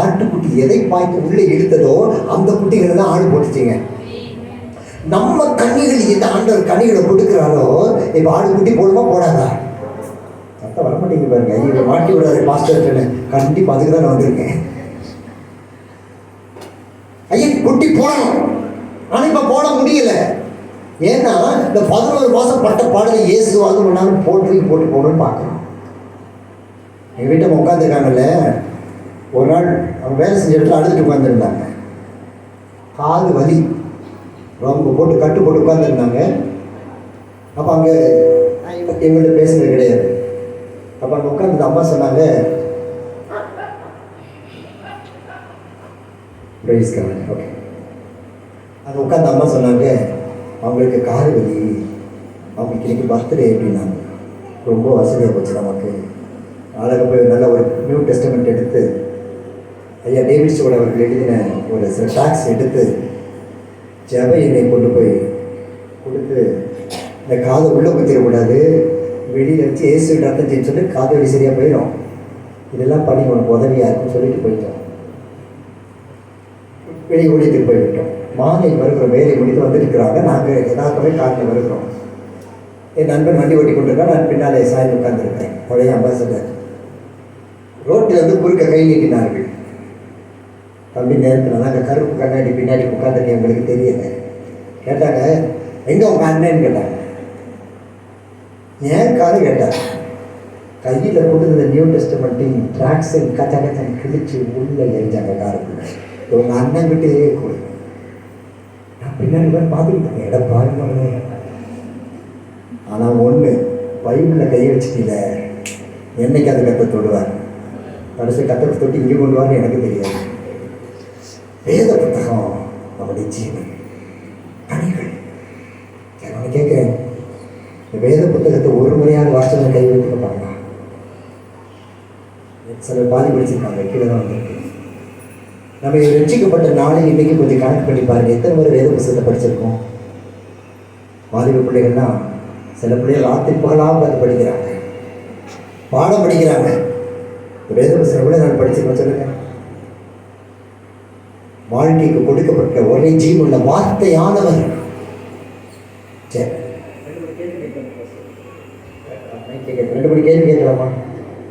ஆட்டுக்குட்டி எதை பார்த்து உள்ளே இழுத்ததோ அந்த குட்டிகளை தான் ஆடு போட்டுச்சிங்க. நம்ம கண்ணிகள் இந்த ஆண்டவர் கண்ணிகளை கொடுக்குறாரோ, இப்போ ஆடு குட்டி போடுமா போடாதா? சத்தம் வர மாட்டேங்க பாருங்க. இவங்க மாட்டி விடாது பாஸ்டர், கண்டிப்பாக அதுக்கு தான் நான் வந்திருக்கேன். ஐயா குட்டி போடணும், ஆனால் இப்போ போட முடியல. ஏன்னா இந்த 11 மாதம் பட்ட பாடலை இயேசுவாக ஒன்றாலும் போட்டு போகணும்னு பார்க்குறோம். எங்கள் வீட்டை உட்காந்துருக்காங்கல்ல, ஒரு நாள் அவங்க வேலை செஞ்ச இடத்துல அழுதுட்டு உட்காந்துருந்தாங்க. காது வலி, ரொம்ப போட்டு கட்டு போட்டு உட்காந்துருந்தாங்க. அப்போ அங்கே எங்கள்கிட்ட பேசுறது கிடையாது. அப்போ அங்கே உட்காந்து அம்மா சொன்னாங்க, ஓகே, அங்கே உட்காந்து அம்மா சொன்னாங்க, அவங்களுக்கு காது வலி, அவங்களுக்கு இன்னைக்கு பர்த்டே அப்படின்னாங்க. ரொம்ப வசதியாக போச்சு நமக்கு. அழகாக போய் நல்ல ஒரு நியூ டெஸ்டமெண்ட் எடுத்து, ஐயா டேவிட் ஸ்டோர் அவர்கள் எழுதின ஒரு சில டாக்ஸ் எடுத்து ஜெப எண்ணெய் கொண்டு போய் கொடுத்து, இந்த காதை உள்ளே குத்திடக்கூடாது, வெளியில் வச்சு ஏசு ரத்தம் செய்யு சொல்லி காது வலி சரியாக போயிடும், இதெல்லாம் பண்ணி உனக்கு உதவியாக இருக்குன்னு சொல்லிட்டு போயிட்டோம். வெளியே ஊழியத்துக்கு போய்விட்டோம். மாலை வருகிறோம், வேலை முடித்து வந்துருக்கிறாங்க. நாங்கள் யதார்த்தமே காரில் வருகிறோம். என் நண்பன் வண்டி ஓட்டி கொண்டிருக்கான், நான் பின்னாலே சாய்ந்து உட்கார்ந்துருக்கேன். பழைய அம்பாசடர் ரோட்டில் வந்து குறுக்க கை நீட்டினார்கள். தம்பி நேரத்தில் நாங்கள் கருப்பு கண்ணாடி பின்னாடி உட்காந்துருக்கேன், எங்களுக்கு தெரியல. கேட்டாங்க, எங்கே உங்கள் அண்ணன்னு கேட்டாங்க. ஏன் காரை கேட்டாங்க. கையில் கொடுத்து இந்த நியூ டெஸ்டமெண்ட்டின் ட்ராக்ஸை கச்சா கச்சான்னு கிழிச்சு உள்ளே எரிஞ்சாங்க காருக்குள்ள. உங்கள் அண்ணன் கிட்டே கூட நான் பின்னாடி போய் பார்த்துக்கிட்டேன், இடம் பாருங்க. ஆனால் ஒன்று, பைபிளில் கையை வச்சுட்டில என்னைக்கு அதை கற்று தொடுவார், கடைசி கற்று தொட்டி இங்கே கொண்டு வான்னு எனக்கு தெரியாது. வேத புத்தகம் அவருடைய ஜீவன் கனிகள். நான் கேட்குறேன், இந்த வேத புத்தகத்தை ஒரு முறையான வாசனை கை வைத்து பார்க்கலாம். சில பாதி படிச்சிருக்காங்க, கீழே தான் வந்திருக்கு. நம்ம ரட்சிக்கப்பட்ட நாளை இன்றைக்கி கொஞ்சம் கணக்கு பண்ணி பாருங்கள், எத்தனை முறை வேத புத்தகத்தை படிச்சிருக்கோம். வாலிப பிள்ளைகள்லாம் சில பிள்ளைகள் ராத்திரி பகலாக பார்த்து படிக்கிறாங்க, பாடம் படிக்கிறாங்க. வேத புத்தகம் எவ்வளோ நான் படிச்சிருக்கோம் சொல்லுங்க. வாழ்க்கைக்கு கொடுக்கப்பட்ட ஒரே ஜீவனுள்ள வார்த்தையானவர். சரி, 2 மணி கேள்வி கேட்கலாமா?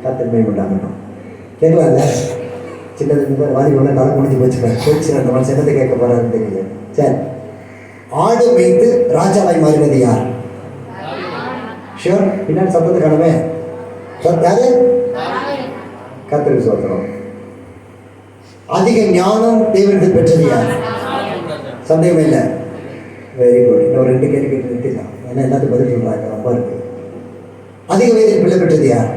காத்திருமை பண்ணாங்கணும் கேட்கலாம்ல. சின்னது வாதி ஒன்று தலை முடிஞ்சு போச்சு. அந்த மனுஷன் என்னத்தை கேட்க போறாருன்னு தெரியல. சரி, ஆடு வைத்து ராஜாவாய் மாறினது யார்? ஷியோர், பின்னாடி சத்தத்தை காணவே யாரு? கர்த்தருக்கு சொல்றோம். அதிக ஞானம் தேவனிடத்தில் பெற்றது யார்? சந்தேகமே இல்லை. Very good. இன்னும் 2 கேள்வி கேட்டு நிறுத்திடலாம், ஏன்னா எல்லாத்துக்கும் பதில் சொல்றாங்க. ரொம்ப இருக்கு. அதிக வயதில் பிள்ளை பெற்றது யார்?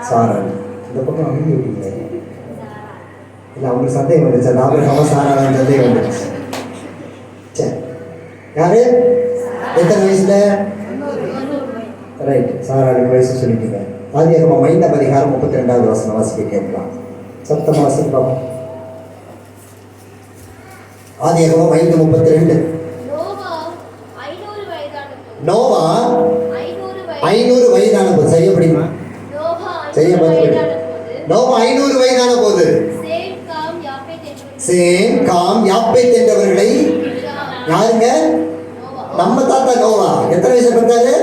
சாராள். இந்த பக்கம் அமைதி விட்டீங்க இல்லை, அவங்களுக்கு சந்தேகம் வந்துச்சு. நான் சாராள் சந்தேகம் வந்துடுச்சு. சரி, யாரு? எத்தனை வயசுல? ரைட், சாராளுக்கு வயசு சொல்லிட்டீங்க. ஆதியாகமம் 5ஆம் அதிகாரம் 32வது வசனம் வாசிக்க கேட்கலாம். சத்தமாக வாசிப்போம். ஆதியாகமம் 5:32. நோவா 500 வயதான போது, சரியா படிமா? 500 வயதான போது சேம் காம் யாப்பேத் என்றவர்களை, யாருங்க? நம்ம தாத்தா நோவா எத்தனை வயசு பிறந்தாரு?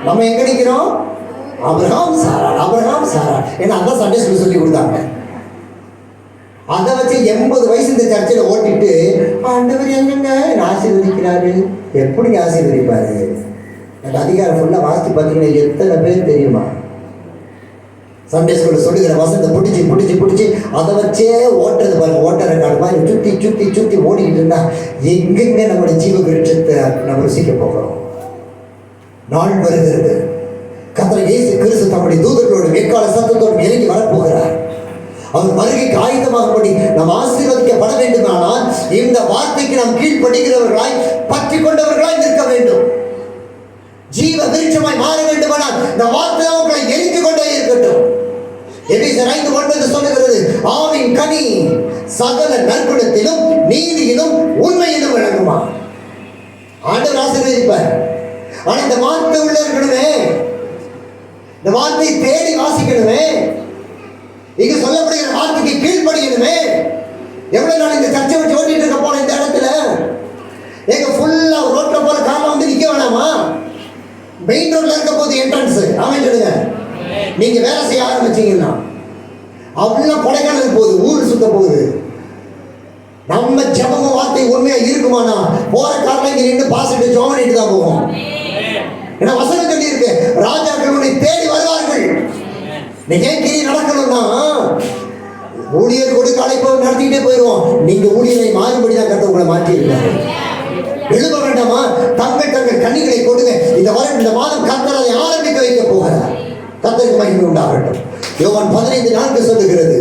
நம்ம எங்க நிக்கிறோம்? ஆபிரகாம் சாரா. ஏன்னா அதான் சண்டே ஸ்கூல் சொல்லி கொடுத்தாங்க. அதை வச்சு 80 வயசு இந்த சர்ச்சையில் ஓட்டிட்டு ஆண்டவர் என்னங்க ஆசீர்வதிக்கிறாரு. எப்படிங்க ஆசீர்வதிப்பாரு? அந்த அதிகாரம் ஃபுல்லாக வாசித்து பார்த்தீங்கன்னா எத்தனை பேர் தெரியுமா? சண்டே ஸ்கூலில் சொல்லுகிற வசனத்தை பிடிச்சி அதை வச்சே ஓட்டுறது பாருங்க. ஓட்டுற காடு மாதிரி சுற்றி ஓடிக்கிட்டு இருந்தா எங்கெங்க நம்முடைய ஜீவ விருட்சத்தை நம்ம ருசிக்க போகிறோம்? நாள் வருகிறது, கர்த்தர் இயேசு கிறிஸ்து தம்முடைய தூதர்களோடு வெக்கால சத்தத்தோடு இறங்கி வரப்போகிறார். அவர் வருகைக்கு ஆயுதமாகும்படி நாம் ஆசீர்வதிக்கப்பட வேண்டுமானால் இந்த வார்த்தைக்கு நாம் கீழ்ப்படுகிறவர்களாய் பற்றி கொண்டவர்களாய் நிற்க வேண்டும். ஜீவ விருட்சமாய் மாற வேண்டுமானால் இந்த வார்த்தை அவர்களை எரிந்து கொண்டே இருக்கட்டும். எபேசியர் 5:9 சொல்லுகிறது, ஆவின் கனி சகல நற்குணத்திலும் நீதியிலும் உண்மையிலும் விளங்குமா. ஆண்டவர் ஆசீர்வதிப்பார். ஆனா இந்த வார்த்தை உள்ள இருக்கணுமே, இந்த வார்த்தையை தேடி வாசிக்கணுமே, இங்க சொல்லப்படுகிற வார்த்தைக்கு கீழ்ப்படியணுமே. எவ்வளவு நாள் இந்த சர்ச்சை வச்சு ஓட்டிட்டு இருக்க போன இந்த இடத்துல எங்க ஃபுல்லா ரோட்ல போற காரணம் வந்து நிக்க வேணாமா? மெயின் ரோட்ல இருக்க போது என்ட்ரன்ஸ் அவன் சொல்லுங்க, நீங்க வேலை செய்ய ஆரம்பிச்சீங்கன்னா அப்படிலாம் கொடைக்கானல் போகுது, ஊர் சுத்த போகுது. நம்ம ஜபம வார்த்தை உண்மையா இருக்குமானா போற காரணம் இங்க நின்று பாசிட்டு ஜோமனிட்டு தான் போவோம். ஏன்னா வசனம் சொல்லி இருக்கு, ராஜாக்கள் உன்னை தேடி வருவார்கள். நீங்க கிரி நடக்கணும்னா ஊழியர் கொடுக்க அழைப்ப நடத்திக்கிட்டே போயிடுவோம். நீங்க ஊழியரை மாறுபடி தான் கத்த உங்களை மாற்றி இருக்காரு. எழுத வேண்டாமா? தங்கள் கண்ணிகளை கொடுங்க. இந்த மாதம் கர்த்தர் அதை ஆரம்பிக்க வைக்க போகிறார். கர்த்தருக்கு மகிமை உண்டாகட்டும். யோவான் 15:4 சொல்லுகிறது,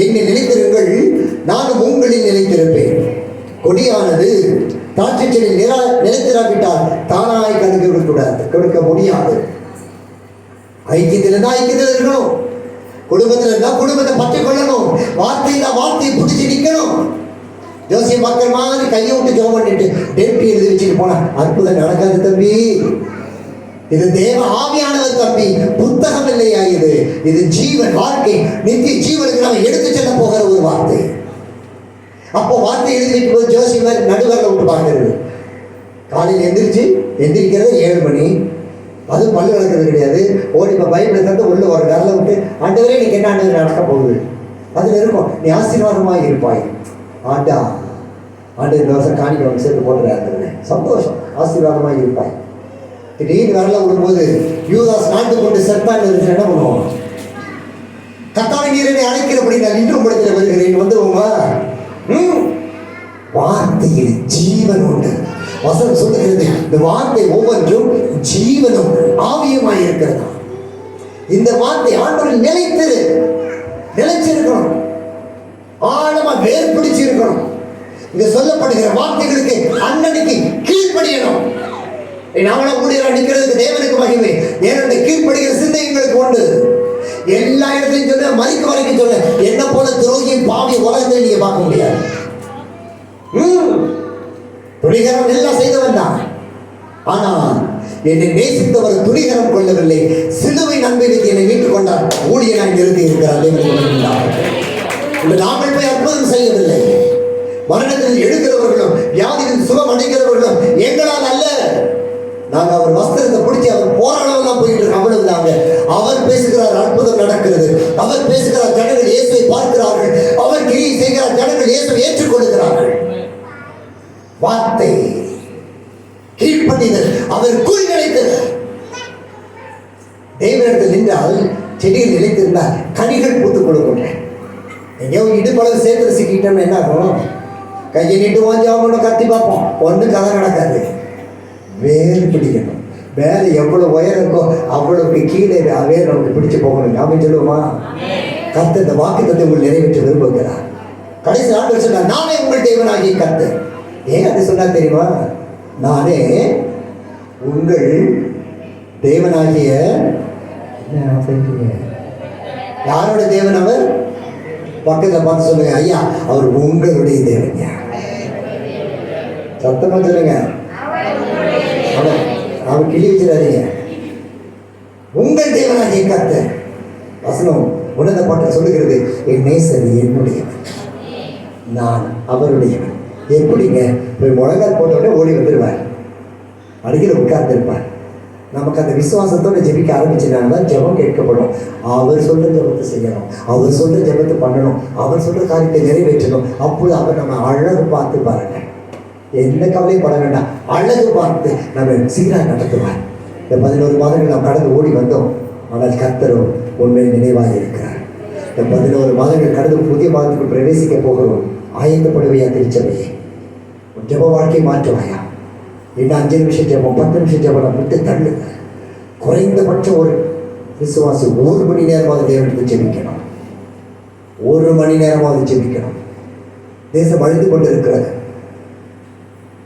என்னை நிலைத்திருங்கள், நானும் உங்களில் நிலைத்திருப்பேன். கொடியானது தாட்சி செடியில் நிலைத்திராவிட்டால் தானாய் கொடுக்க முடியாது. ஐக்கியத்தில் இருந்தா ஐக்கியத்தில் இருக்கணும், குடும்பத்தில் இருந்தா குடும்பத்தை பற்றி கொள்ளணும், வார்த்தையை பிடிச்சி நிற்கணும். ஜோசிய மக்கள் மாதிரி கையை விட்டு ஜோம் பண்ணிட்டு டெப்டி எழுதி வச்சுட்டு போனா அற்புதம் நடக்காது தம்பி. இது தேவ ஆவியானவர் தம்பி, புத்தகம் இல்லையா இது? இது ஜீவன், வாழ்க்கை, நித்திய ஜீவனுக்கு நம்ம எடுத்து செல்ல போகிற ஒரு வார்த்தை. அப்போ வார்த்தை எழுதி வைக்கும் போது ஜோசியர் நடுவரில் விட்டு பார்க்கறது. காலையில் எந்திரிக்கிறது 7 மணி, அது பல்லு வளர்க்கறது கிடையாது. ஓடி இப்போ பைபிளை தந்து உள்ள ஒரு விரலை விட்டு ஆண்டவரே நீ என்ன ஆண்டவர் நடக்க போகுது அதில் இருக்கும், நீ ஆசீர்வாதமாக இருப்பாய். ஆண்டு 2 வருஷம் காணிக்க வந்து சேர்த்து போட்டுறாரு, சந்தோஷம், ஆசீர்வாதமாக இருப்பாய். திடீர்னு விரலை விடும்போது யூதாஸ் நாட்டு கொண்டு செத்தான் இருந்து என்ன பண்ணுவோம்? கத்தாவை நீரை அழைக்கிறபடி நான் இன்றும் படத்தில் வருகிறேன் வந்துருவோமா? வார்த்தையில் ஜீவன் உண்டு. வசனம் சொல்லுகிறது, இந்த வார்த்தை ஒவ்வொன்றும் ஜீவனும் ஆவியுமாய் இருக்கிறதா. இந்த வார்த்தை ஆண்டவரில் நிலைச்சிருக்கணும், ஆழமா வேர் பிடிச்சிருக்கணும். இங்க சொல்லப்படுகிற வார்த்தைகளுக்கு அண்ணனுக்கு கீழ்ப்படியணும். நாமள ஊழியராக நிற்கிறதுக்கு தேவனுக்கு மகிமை. ஏன்னா இந்த கீழ்ப்படுகிற சிந்தை எங்களுக்கு உண்டு. எல்லா இடத்துலையும் சொல்ல, மறிக்க வரைக்கும் சொல்ல, என்ன போல துரோகியின் பாவி உலகத்தில் நீங்க பார்க்க முடியாது. துணிகரம் எல்லாம் செய்தவன் தான். ஆனால் என்னை நேசித்தவர் துணிகரம் கொள்ளவில்லை, சிலுவை நன்மை வைத்து என்னை மீட்டுக் கொண்டார். ஊழியனாய் நிறுத்தி இருக்கிறார். நாங்கள் போய் அற்புதம் செய்யவில்லை. மரணத்தில் எழுகிறவர்களும் வியாதியில் சுகம் அடைகிறவர்களும் எங்களால் அல்ல. நாங்கள் அவர் வஸ்திரத்தை பிடிச்சி அவர் போராடலாம் போயிட்டு இருக்கோம், அவ்வளவுதாங்க. அவர் பேசுகிறார், அற்புதம் நடக்கிறது. அவர் பேசுகிறார், ஜனங்கள் இயேசுவை பார்க்கிறார்கள். அவர் கிரியை செய்கிறார், ஜனங்கள் இயேசுவை ஏற்றுக்கொள்கிறார்கள். வார்த்தை கீழ்ப்படிதல், அவர் குறி நிலைத்தது. தேவனிடத்தில் நின்றால் செடியில் நிலைத்திருந்தால் கனிகள் பூத்துக் கொடுக்கின்ற. எங்கேயோ இடுப்பளவு சேர்த்து சிக்கிட்டோம்னு என்ன ஆகும்? கையை நீட்டு வாஞ்சாவணும், கத்தி பார்ப்போம், ஒன்றும் கதை நடக்காது. வேறு பிடிக்கணும். வேறு எவ்வளோ உயரம் இருக்கோ அவ்வளவுக்கு கீழே வேறு நமக்கு பிடிச்சு போகணும். நாம சொல்லுவோமா? கர்த்தர் இந்த வாக்குத்தத்தை உங்கள் நிறைவேற்ற விரும்புகிறார். கடைசி ஆண்டு சொன்னார், நானே உங்கள் தேவனாகிய கர்த்தர். ஏன் அது சொன்னார் தெரியுமா? நானே உங்கள் தேவனாகிய, யாரோட தேவன் அவர்? பக்கத்தில் பார்த்து சொல்லுங்க, ஐயா அவர் உங்களுடைய தேவன். சத்தமா சொல்லுங்க, அவர் கிளி வச்சிடாதீங்க. உங்கள் தேவனாகிய கர்த்தர். வசனம் உன்னத பாட்டு சொல்லுகிறது, என் நேசர் என்னுடையவன், நான் அவருடையவன். எப்படிங்க? போய் முழங்கால் போட்ட உடனே ஓடி வந்துடுவார், அருகில் உட்கார்ந்துருப்பார். நமக்கு அந்த விசுவாசத்தோடு ஜெபிக்க ஆரம்பிச்சுனால தான் ஜெபம் கேட்கப்படும். அவர் சொல்ற ஜெபத்தை செய்யணும், அவர் சொல்ற ஜெபத்தை பண்ணணும், அவர் சொல்ற காரியத்தை நிறைவேற்றணும். அப்போது அவர் நம்ம அழகு பார்த்து பாருங்க, எந்த கவலையும் பட வேண்டாம், அழகு பார்த்து நம்ம சீராக நடத்துவார். இந்த 11 மாதங்கள் நாம் கடந்து ஓடி வந்தோம், ஆனால் கர்த்தரோ உண்மையில் நினைவாக இருக்கிறார். இந்த 11 மாதங்கள் கடந்து புதிய மாதத்துக்கு பிரவேசிக்க போகிறோம். ஆயத்தப்படுவையா திருச்சபையே? ஜெப வாழ்க்கை மாற்றுவாயா? இன்னும் 5 நிமிஷம் ஜெபம், 10 நிமிஷம் ஜெபம் விட்டு தள்ளுங்க. குறைந்தபட்சம் ஒரு விசுவாசி 1 மணி நேரமாவது தேவனுக்கு ஜெபிக்கணும், 1 மணி நேரமாவது ஜெபிக்கணும். தேசம் அழிந்து கொண்டிருக்கிறது,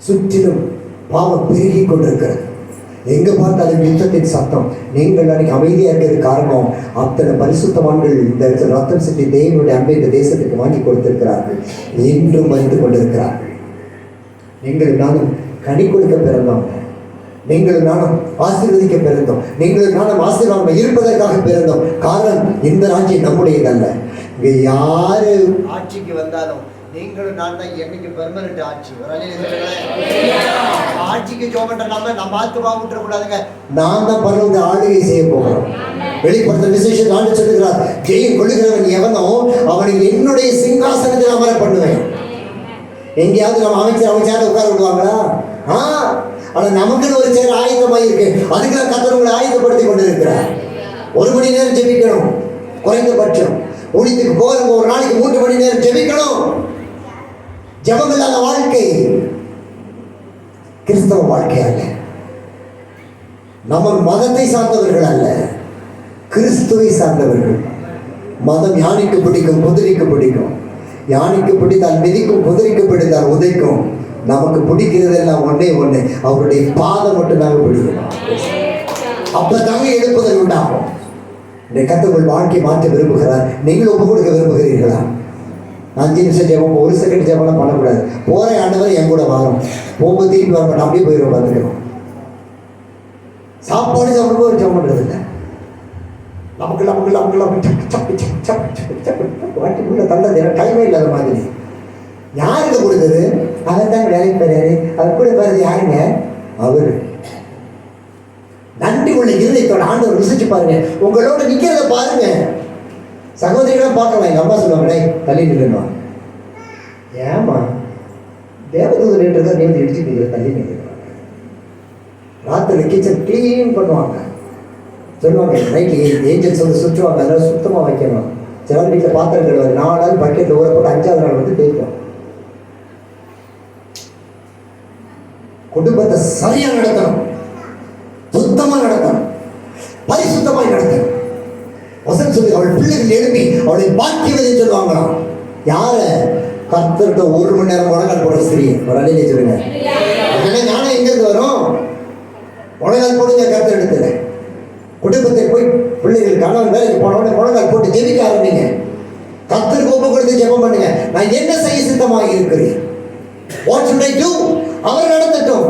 சுற்றிலும் பாவம் பெருகி கொண்டிருக்கிறது, எங்க பார்த்தாலும் யுத்தத்தின் சத்தம். நீங்கள் அன்னைக்கு அமைதியாக இருக்கிறது காரணம், அத்தனை பரிசுத்தவான்கள் இந்த இடத்துல ரத்தம் சிந்தி தேவனுடைய அன்பை இந்த தேசத்துக்கு வாங்கி கொடுத்திருக்கிறார்கள், இன்றும் மறித்து கொண்டிருக்கிறார்கள். நீங்கள் நானும் கனி கொடுக்க பிறந்தோம், நீங்கள் நானும் ஆசீர்வதிக்க பிறந்தோம், நீங்கள் நானும் ஆசீர்வாதம் இருப்பதற்காக பிறந்தோம். காரணம், இந்த ராஜ்யம் நம்முடையதல்ல. இங்க யாரு ஆட்சிக்கு வந்தாலும் நீங்களும் நான் தான் என்னைக்கு பெர்மனன்ட் ஆட்சி. ஆட்சிக்கு ஜோபன்ற நம்ம ஆத்துமா விட்டுறக்கூடாதுங்க. நான் தான் பரவ ஆளுகை செய்ய போகிறோம். வெளிப்படுத்த விசேஷம் ஆண்டு சொல்லுகிறார், ஜெயம் கொள்ளுகிறவன் எவனோ அவனை என்னுடைய சிங்காசனத்தில் அமர பண்ணுவேன். எங்கேயாவது நம்ம அமைச்சர் உட்கார விடுவாங்களா? ஆனால் நமக்குன்னு ஒரு சேர் ஆயுதமாக இருக்கு, அதுக்கெல்லாம் கர்த்தர் உங்களை ஆயுதப்படுத்தி கொண்டு இருக்கிறார். 1 மணி நேரம் ஜெபிக்கணும், குறைந்தபட்சம் ஊழியத்துக்கு போகிறவங்க ஒரு நாளைக்கு 3 மணி நேரம் ஜெபிக்கணும். ஜெபம் இல்லாத வாழ்க்கை கிறிஸ்தவ வாழ்க்கை அல்ல. நம்ம மதத்தை சார்ந்தவர்கள் அல்ல, கிறிஸ்துவை சார்ந்தவர்கள். மதம் யானைக்கு பிடிக்கும், குதிரைக்கு பிடிக்கும். யானைக்கு பிடித்தால் மிதிக்கும், குதிரைக்கு பிடித்தால் உதைக்கும். நமக்கு பிடிக்கிறதெல்லாம் ஒன்றே ஒன்று, அவருடைய பாதம் மட்டும் நாங்கள் பிடிக்கணும். அப்பதாங்க எழுப்புதல் உண்டாகும். இந்த கர்த்தர் வாழ்க்கை மாற்ற விரும்புகிறார். நீங்கள் ஒப்பு கொடுக்க விரும்புகிறீர்களா? 5 நிமிஷம் ஜெபம், 1 செகண்ட் ஜெபம்லாம் பண்ணக்கூடாது. போகிற ஆண்டவர் என் கூட வரும், போகும்போது திருப்பி வர மாட்டோம், அப்படியே போயிடுவோம். பார்த்துக்கிறோம். சாப்பாடு சாப்பிடும்போது ஒரு ஜெபம் பண்ணுறது இல்லை. வாட்டிக்குள்ள தள்ளது டைமே இல்லாத மாதிரி. யாருக்கு கொடுத்தது? அதைத்தான் வேலைக்கு பெறாரு. அது கூட பெறது யாருங்க? அவர். நன்றி உள்ள இருதயத்தோட ஆண்டவர் ருசிச்சு பாருங்க. உங்களோட நிக்கிறத பாருங்க. சகோதரிகளும் பார்க்கலாம். எங்க அம்மா சொல்லுவாங்க, தள்ளி நின்றுவாங்க. ஏமா தேவதூதர் நின்றுதான் நீங்க இடிச்சு நிற்கிற, தள்ளி நிற்கிறாங்க. ராத்திரி கிச்சன் கிளீன் பண்ணுவாங்க. சொல்லுவாங்க, நைட்டு ஏஞ்சல்ஸ் வந்து சுற்றுவாங்க, அதெல்லாம் சுத்தமாக வைக்கணும். சில வீட்டில் பாத்திரம் கழுவாரு, 4 நாள் பக்கெட்டில் ஊற போட்டு 5ஆவது நாள் வந்து தேய்க்கும். குடும்பத்தை சரியா நடத்தணும், சுத்தமா நடத்தணும், பரிசுத்தமாய் நடத்தணும். வசனம் சொல்லி அவள் பிள்ளைகள் எழுப்பி அவளை பாக்கியவதை சொல்லுவாங்களாம். யார? கர்த்தர்கிட்ட 1 மணி நேரம் முழங்கால் போடுற ஸ்திரீ. ஒரு அலையிலே சொல்லுங்க. ஞானம் எங்கிருந்து வரும்? முழங்கால் போடுங்க கர்த்தர் இடத்துல. குடும்பத்தை போய் பிள்ளைகள் கணவன் வேலைக்கு போனவொடனே முழங்கால் போட்டு ஜெபிக்க ஆரம்பிங்க. கர்த்தருக்கு ஒப்பு கொடுத்து ஜெபம் பண்ணுங்க. நான் என்ன செய்ய சித்தமாக இருக்கிறேன்? What should I do? அவர் நடத்தட்டும்.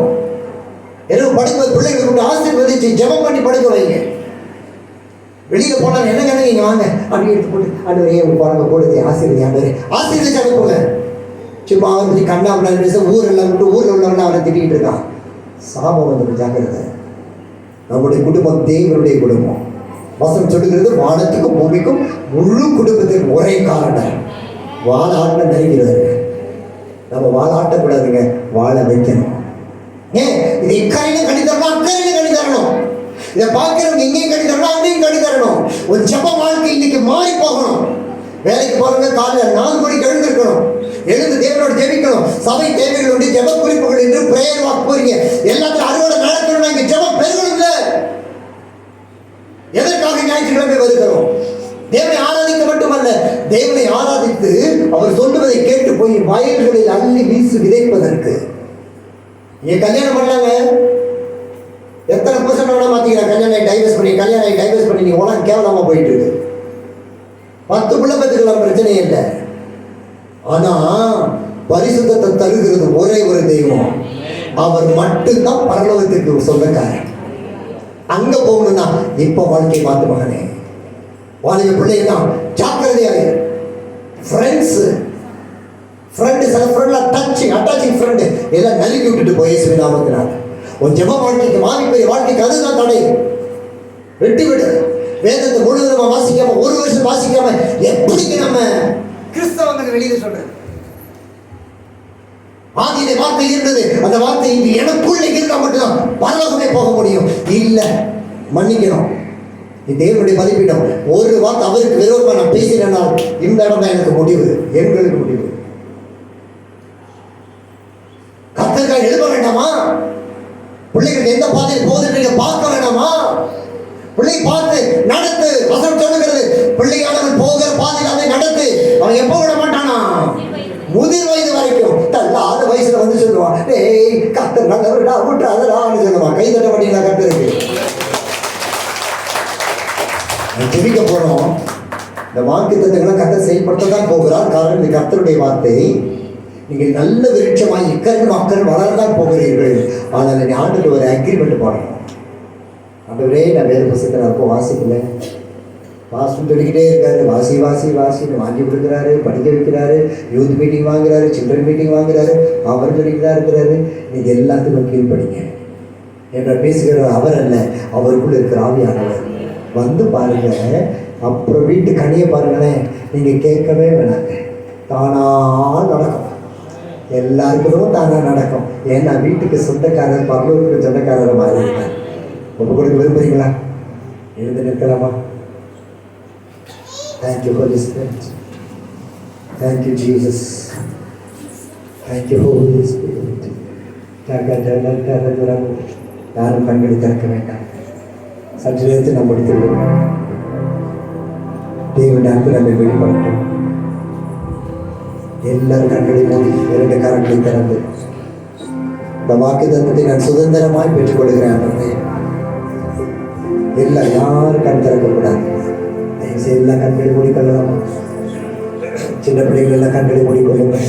எல்லாம் படுக்க பிள்ளைகளை கொண்டு ஆசீர்வதிச்சு ஜெபம் பண்ணி படுக்க வைங்க. வெளியில போனாலும் என்ன நீங்க வாங்க அப்படி எடுத்து போட்டு ஆண்டவரே பாருங்க போடுது ஆசீர்வதி, ஆண்டவரே ஆசீர்வதிச்சு அனுப்புங்க. சும்மா அவரை பற்றி கண்ணாமலாம் பேச ஊரெல்லாம் விட்டு ஊரில் உள்ளவங்க அவரை திட்டிகிட்டு இருக்கான். சாபம் வந்து ஜாக்கிரதை. நம்முடைய குடும்பம் தேவனுடைய குடும்பம். வசனம் சொல்லுகிறது, வானத்துக்கும் பூமிக்கும் முழு குடும்பத்தின் ஒரே காரணம். வாழாட்ட நெருங்கிறது. நம்ம வாழாட்டக்கூடாதுங்க, வாழ வைக்கணும். ஏன் இது இக்கரையிலும் கட்டி தரணும், அக்கறையிலும் கட்டி தரணும். இதை பார்க்கிறவங்க இங்கேயும் கட்டி தரணும், அங்கேயும் கட்டி தரணும். ஒரு ஜெப வாழ்க்கை இன்னைக்கு மாறி போகணும். வேலைக்கு போறவங்க காலையில் 4 மணிக்கு எழுந்திருக்கணும், எழுந்து தேவனோட ஜெபிக்கணும். சபை தேவைகளுடைய ஜெப குறிப்புகள் என்று பிரேயர் வாக்கு போறீங்க, எல்லாத்தையும் அறுவடை நடக்கணும். இங்க ஜெபம் பெருகணும். எதற்காக ஞாயிற்றுக்கிழமை வருகிறோம்? தேவனை ஆராதிக்க மட்டுமல்ல, தேவனை ஆராதித்து அவர் சொல்லுவதை கேட்டு போய் வயல்களில் அள்ளி வீசு விதைப்பதற்கு. நீங்க கல்யாணம் பண்ணாங்க, எத்தனை பர்சன்ட் வேணா மாத்திக்கலாம். கல்யாணம் டைவர்ஸ் பண்ணி நீங்க உலகம் கேவலமா போயிட்டு இருக்கு. 10 பிள்ளை பெற்றுக்கலாம், பிரச்சனை இல்லை. ஆனா பரிசுத்தத்தை தருகிறது ஒரே ஒரு தெய்வம். அவர் மட்டும்தான் பரலோகத்திற்கு சொந்தக்காரன். அங்க போகணும்னா இப்ப வாழ்க்கை மாத்து மகனே. வாலிப பிள்ளைன்னா ஜாக்கிரதையாக. ஃப்ரெண்ட்ஸ் சில ஃப்ரெண்ட்லாம் அட்டாச்சிங் ஃப்ரெண்டு எல்லாம் நலுக்கி விட்டுட்டு போய் இயேசுவின் நாமத்தினால். உன் ஜெப வாழ்க்கைக்கு மாறிப்பெரிய வாழ்க்கைக்கு அதுதான் தடை. வெட்டி விடு. வேதத்தை முழுவதும் வாசிக்காம, ஒரு வருஷம் வாசிக்காம எப்படிங்க நம்ம கிறிஸ்தவங்களுக்கு வெளியில சொல்றது? ஆதியிலே வார்த்தை இருந்தது, அந்த வார்த்தை இங்கு எனக்குள்ள இருந்தா மட்டும்தான் பரலோகமே போக முடியும். இல்ல, மன்னிக்கணும். தேவனுடைய மதிப்பிடம். ஒரு வார்த்தை அவருக்கு விரோதமா நான் பேசினால் இந்த இடம் தான் எனக்கு முடிவு, எங்களுக்கு முடிவு. கர்த்தருக்காக எழுத வேண்டாமா? பிள்ளைகளுக்கு எந்த பாதையில் போகுதுன்னு பார்க்க வேண்டாமா? பிள்ளை பார்த்து நடத்து. வசனம் சொல்லுகிறது, பிள்ளையானவன் போகிற பாதையில் அதை நடத்து. அவன் எப்போ விட மாட்டானா? முதிர் வயது வரைக்கும். தள்ளாத வயசுல வந்து சொல்லுவான், ஏய் கர்த்தர் நல்லவர்டா, விட்டுறாதடான்னு சொல்லுவான். கை தட்ட மாட்டீங்களா கர்த்தருக்கு? ஜெபிக்க போறோம். இந்த வாக்கு தத்துவங்களை கர்த்தர் செயல்படுத்ததான் போகிறார். காரணம், இந்த கர்த்தருடைய வார்த்தை. நீங்கள் நல்ல விருட்சமாய் இக்கரு மக்கள் வளரதான் போகிறீர்கள். ஆனால் ஆண்டுக்கு ஒரு அக்ரிமெண்ட் போடணும். ஆண்டவரே, நான் வேறு புத்தகத்தில் அப்போ வாசிக்கல, வாசம் சொல்லிக்கிட்டே இருக்காரு, வாசி வாசி வாசின்னு வாங்கி கொடுக்குறாரு, படிக்க வைக்கிறாரு, யூத் மீட்டிங் வாங்குறாரு, சில்ட்ரன் மீட்டிங் வாங்குறாரு, அவர் சொல்லிக்கிட்டு இருக்கிறாரு. நீங்கள் எல்லாத்துக்கும் கீழ்படிங்க என்ற பேசுகிற அவர் அல்ல, அவருக்குள்ள இருக்கிற ஆவியானவர். வந்து பாருங்க, அப்புறம் வீட்டு கனியை பாருங்களேன். நீங்கள் கேட்கவே வேணாங்க, தானா நடக்கும். எல்லாருக்கும் தானா நடக்கும். ஏன்னா வீட்டுக்கு சொந்தக்காரர் பரலோகத்துக்கு சொந்தக்காரர் மாதிரி இருக்கார். ஒப்பு கொடுக்க விரும்புறீங்களா? எழுந்து நிற்கலாமா? Thank you, Holy Spirit. Thank you, Jesus. Thank you, Holy Spirit. யாரும் கண்களை திறக்க வேண்டாம். சற்று நேரத்தில் நாம் முடித்துள்ளோம். தேவனுடைய அன்பு நம்மை வெளிப்படுத்தும். எல்லாரும் கண்களை மூடி, இரண்டு கரங்களை திறந்து இந்த வாக்கு தத்துவத்தை நான் சுதந்திரமாய் பெற்றுக் கொள்கிறேன். எல்லாம் யாரும் கண் திறக்கக்கூடாது. எல்லாம் கண்களை மூடிக்கொள்ளலாமா? சின்ன பிள்ளைகள் எல்லாம் கண்களை மூடிக்கொள்ளுங்கள்.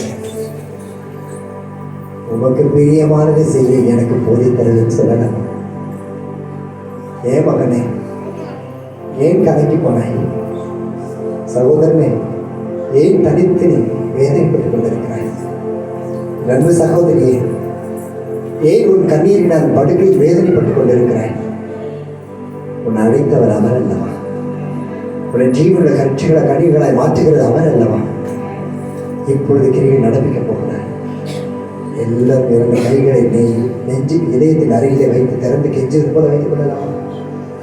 உமக்கு பிரியமானது செய்ய எனக்கு போதித்தரன்னு சொல்லலாம். ஏன் மகனே, ஏன் கலங்கி போனாய்? சகோதரனே, ஏன் தனித்து நீ வேதனைப்பட்டுக் கொண்டிருக்கிறாய்? நண்பு சகோதரியே, ஏன் உன் கண்ணீரினால் படுக்கையில் வேதனைப்பட்டுக் கொண்டிருக்கிறாய்? உன் அழைத்தவர் அவர் அல்லவா? உடைய ஜீவனுடைய கட்சிகளை கனிகளாய் மாற்றுகிறது அவர் அல்லவா? இப்பொழுது கிரியை நடப்பிக்க போகிறார். எல்லாரும் இரண்டு கைகளை நெஞ்சு இதயத்தின் அருகிலே வைத்து திறந்து கெஞ்சுவது போல வைத்துக் கொள்ளலாமா?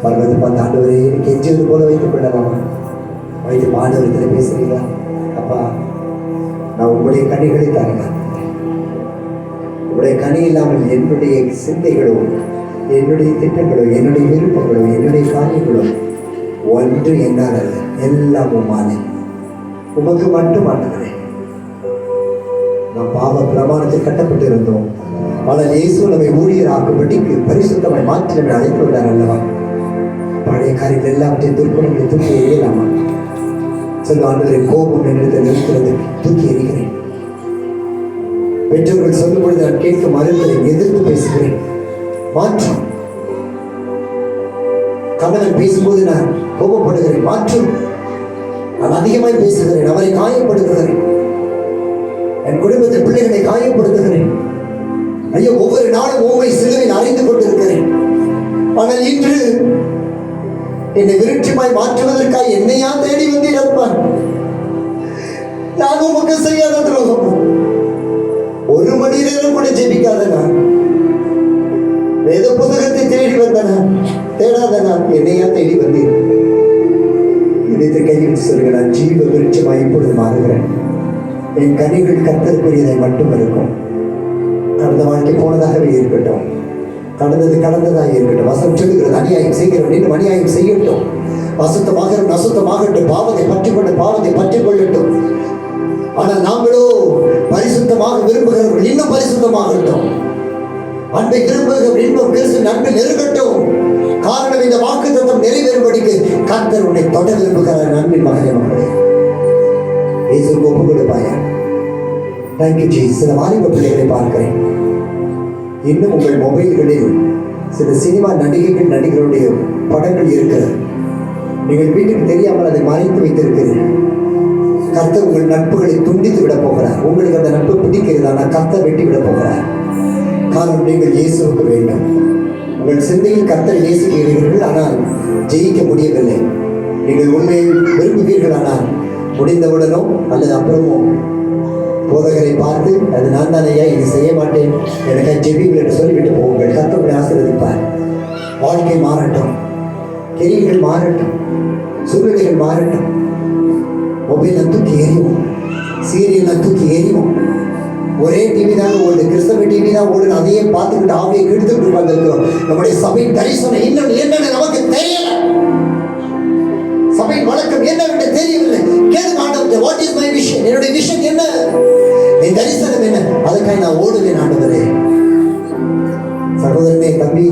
பர்வத்தை பார்த்து ஆண்டவரே கெஞ்சுவது போல வைத்துக் கொள்ளலாமா? வைத்து ஆண்டவரத்தில் பேசுகிறீங்களா? அப்பா, நான் உங்களுடைய கனிகளை தரலாம். உங்களுடைய கனி இல்லாமல் என்னுடைய சிந்தைகளோ, என்னுடைய திட்டங்களோ, என்னுடைய விருப்பங்களோ, என்னுடைய காரியங்களோ ஒன்று என்னால் அல்ல, எல்லாம் உம்மாலே. உமக்கு மட்டும் ஆண்டவரே. நாம் பாவ பிரமாணத்தில் கட்டப்பட்டு இருந்தோம். ஆனால் இயேசு நம்மை ஊழியராக்கும்படிக்கு பரிசுத்தமாய் மாற்றி நம்மை அழைத்து விட்டார் அல்லவா? பழைய காரியங்கள் எல்லாவற்றையும் துர்க்குணங்களை தூக்கி எறியலாமா? சொல்ல ஆண்டவரை, கோபம் என்னிடத்தில் இருக்கிறது, தூக்கி எறிகிறேன். பெற்றோர்கள் சொல்லும் பொழுது நான் கேட்க மறுக்கிறேன், எதிர்த்து பேசுகிறேன். மாற்றம். கணவன் பேசும்போது நான் கோபப்படுகிறேன், மாற்றும். நான் அதிகமாய் பேசுகிறேன், அவரை காயப்படுத்துகிறேன். என் குடும்பத்தில் பிள்ளைகளை காயப்படுத்துகிறேன். ஐயோ, ஒவ்வொரு நாளும் உண்மை சிலுவையில் அறிந்து கொண்டிருக்கிறேன். ஆனால் இன்று என்னை விருட்சமாய் மாற்றுவதற்காக என்னையா தேடி வந்து இழப்பான். நான் உமக்கு செய்யாத துரோகம். ஒரு மணி நேரம் கூட ஜெபிக்காத நான், வேத புத்தகத்தை தேடி வந்த நான், தேடாத நான் என்னையா தேடி வந்தேன். இதயத்தை கையில் சொல்லுங்க, நான் ஜீவ விருட்சமாய் இப்பொழுது மாறுகிறேன். என் கனிகள் கர்த்தருக்குரியதை மட்டும் இருக்கும். கடந்த வாழ்க்கை போனதாகவே இருக்கட்டும், கடந்தது கடந்ததாக இருக்கட்டும். வசனம் சொல்லுகிறது, அநியாயம் செய்கிறவன் இன்னும் அநியாயம் செய்யட்டும், அசுத்தமாகட்டும் அசுத்தமாகட்டும், பாவத்தை பற்றிக்கொண்டு பாவத்தை பற்றிக் கொள்ளட்டும். ஆனால் நாங்களோ பரிசுத்தமாக விரும்புகிறவர்கள் இன்னும் பரிசுத்தமாகட்டும், அன்பை விரும்புகிறவர்கள் இன்னும் கிறிஸ்து அன்பில் நெருங்கட்டும். காரணம், இந்த வாக்குத்தத்தம் நிறைவேறும்படிக்கு கர்த்தர் உன்னை தொட விரும்புகிறார். அன்பின் மகனே, மகளே, இயேசுவுக்கு ஒப்புக் கொடுப்பாயா? Thank you Jesus. சில வாலிப பிள்ளைகளை பார்க்கிறேன். இன்னும் உங்கள் மொபைல்களில் சில சினிமா நடிகைகள் நடிகர்களுடைய படங்கள் இருக்கிறது. நீங்கள் வீட்டுக்கு தெரியாமல் அதை மறைத்து வைத்திருக்கிறீர்கள். கர்த்தர் உங்கள் நட்புகளை துண்டித்து விட போகிறார். உங்களுக்கு அந்த நட்பு பிடிக்கிறது, ஆனால் கர்த்தர் வெட்டி விட போகிறார். காரணம், நீங்கள் இயேசுவுக்கு வேண்டும். உங்கள் சிந்தையில் கர்த்தர் நேசிக்கிறீர்கள், ஆனால் ஜெயிக்க முடியவில்லை. நீங்கள் உண்மையை விரும்புவீர்கள், ஆனால் முடிந்தவுடனோ அல்லது அப்புறமோ போதகரை பார்த்து, அது நான் தான் ஐயா, இது செய்ய மாட்டேன், எனக்கு ஜெபிங்கள் என்று சொல்லிவிட்டு போங்கள். கர்த்தரை ஆசீர்வதிப்பார். வாழ்க்கை மாறட்டும், கெரியர்கள் மாறட்டும், சூழ்நிலைகள் மாறட்டும். மொபைலை தூக்கி எறிவோம், சீரியலை தூக்கி எறிவோம். ஒரே டிவி தான் ஓடுது, கிறிஸ்தவ டிவி தான் ஓடுது. அதையே பார்த்துக்கிட்டு ஆவியை கெடுத்துக்கிட்டு உட்கார்ந்துருக்கிறோம். நம்முடைய சபை தரிசனம் இன்னும் என்னன்னு நமக்கு தெரியல. சபை வழக்கம் என்னவென்று தெரியவில்லை. கேது ஆண்டவரே, வாட் இஸ் மை விஷன்? என்னுடைய விஷன் என்ன? என் தரிசனம் என்ன? அதுக்காக நான் ஓடுவேன் ஆண்டவரே. சகோதரனே, தம்பி,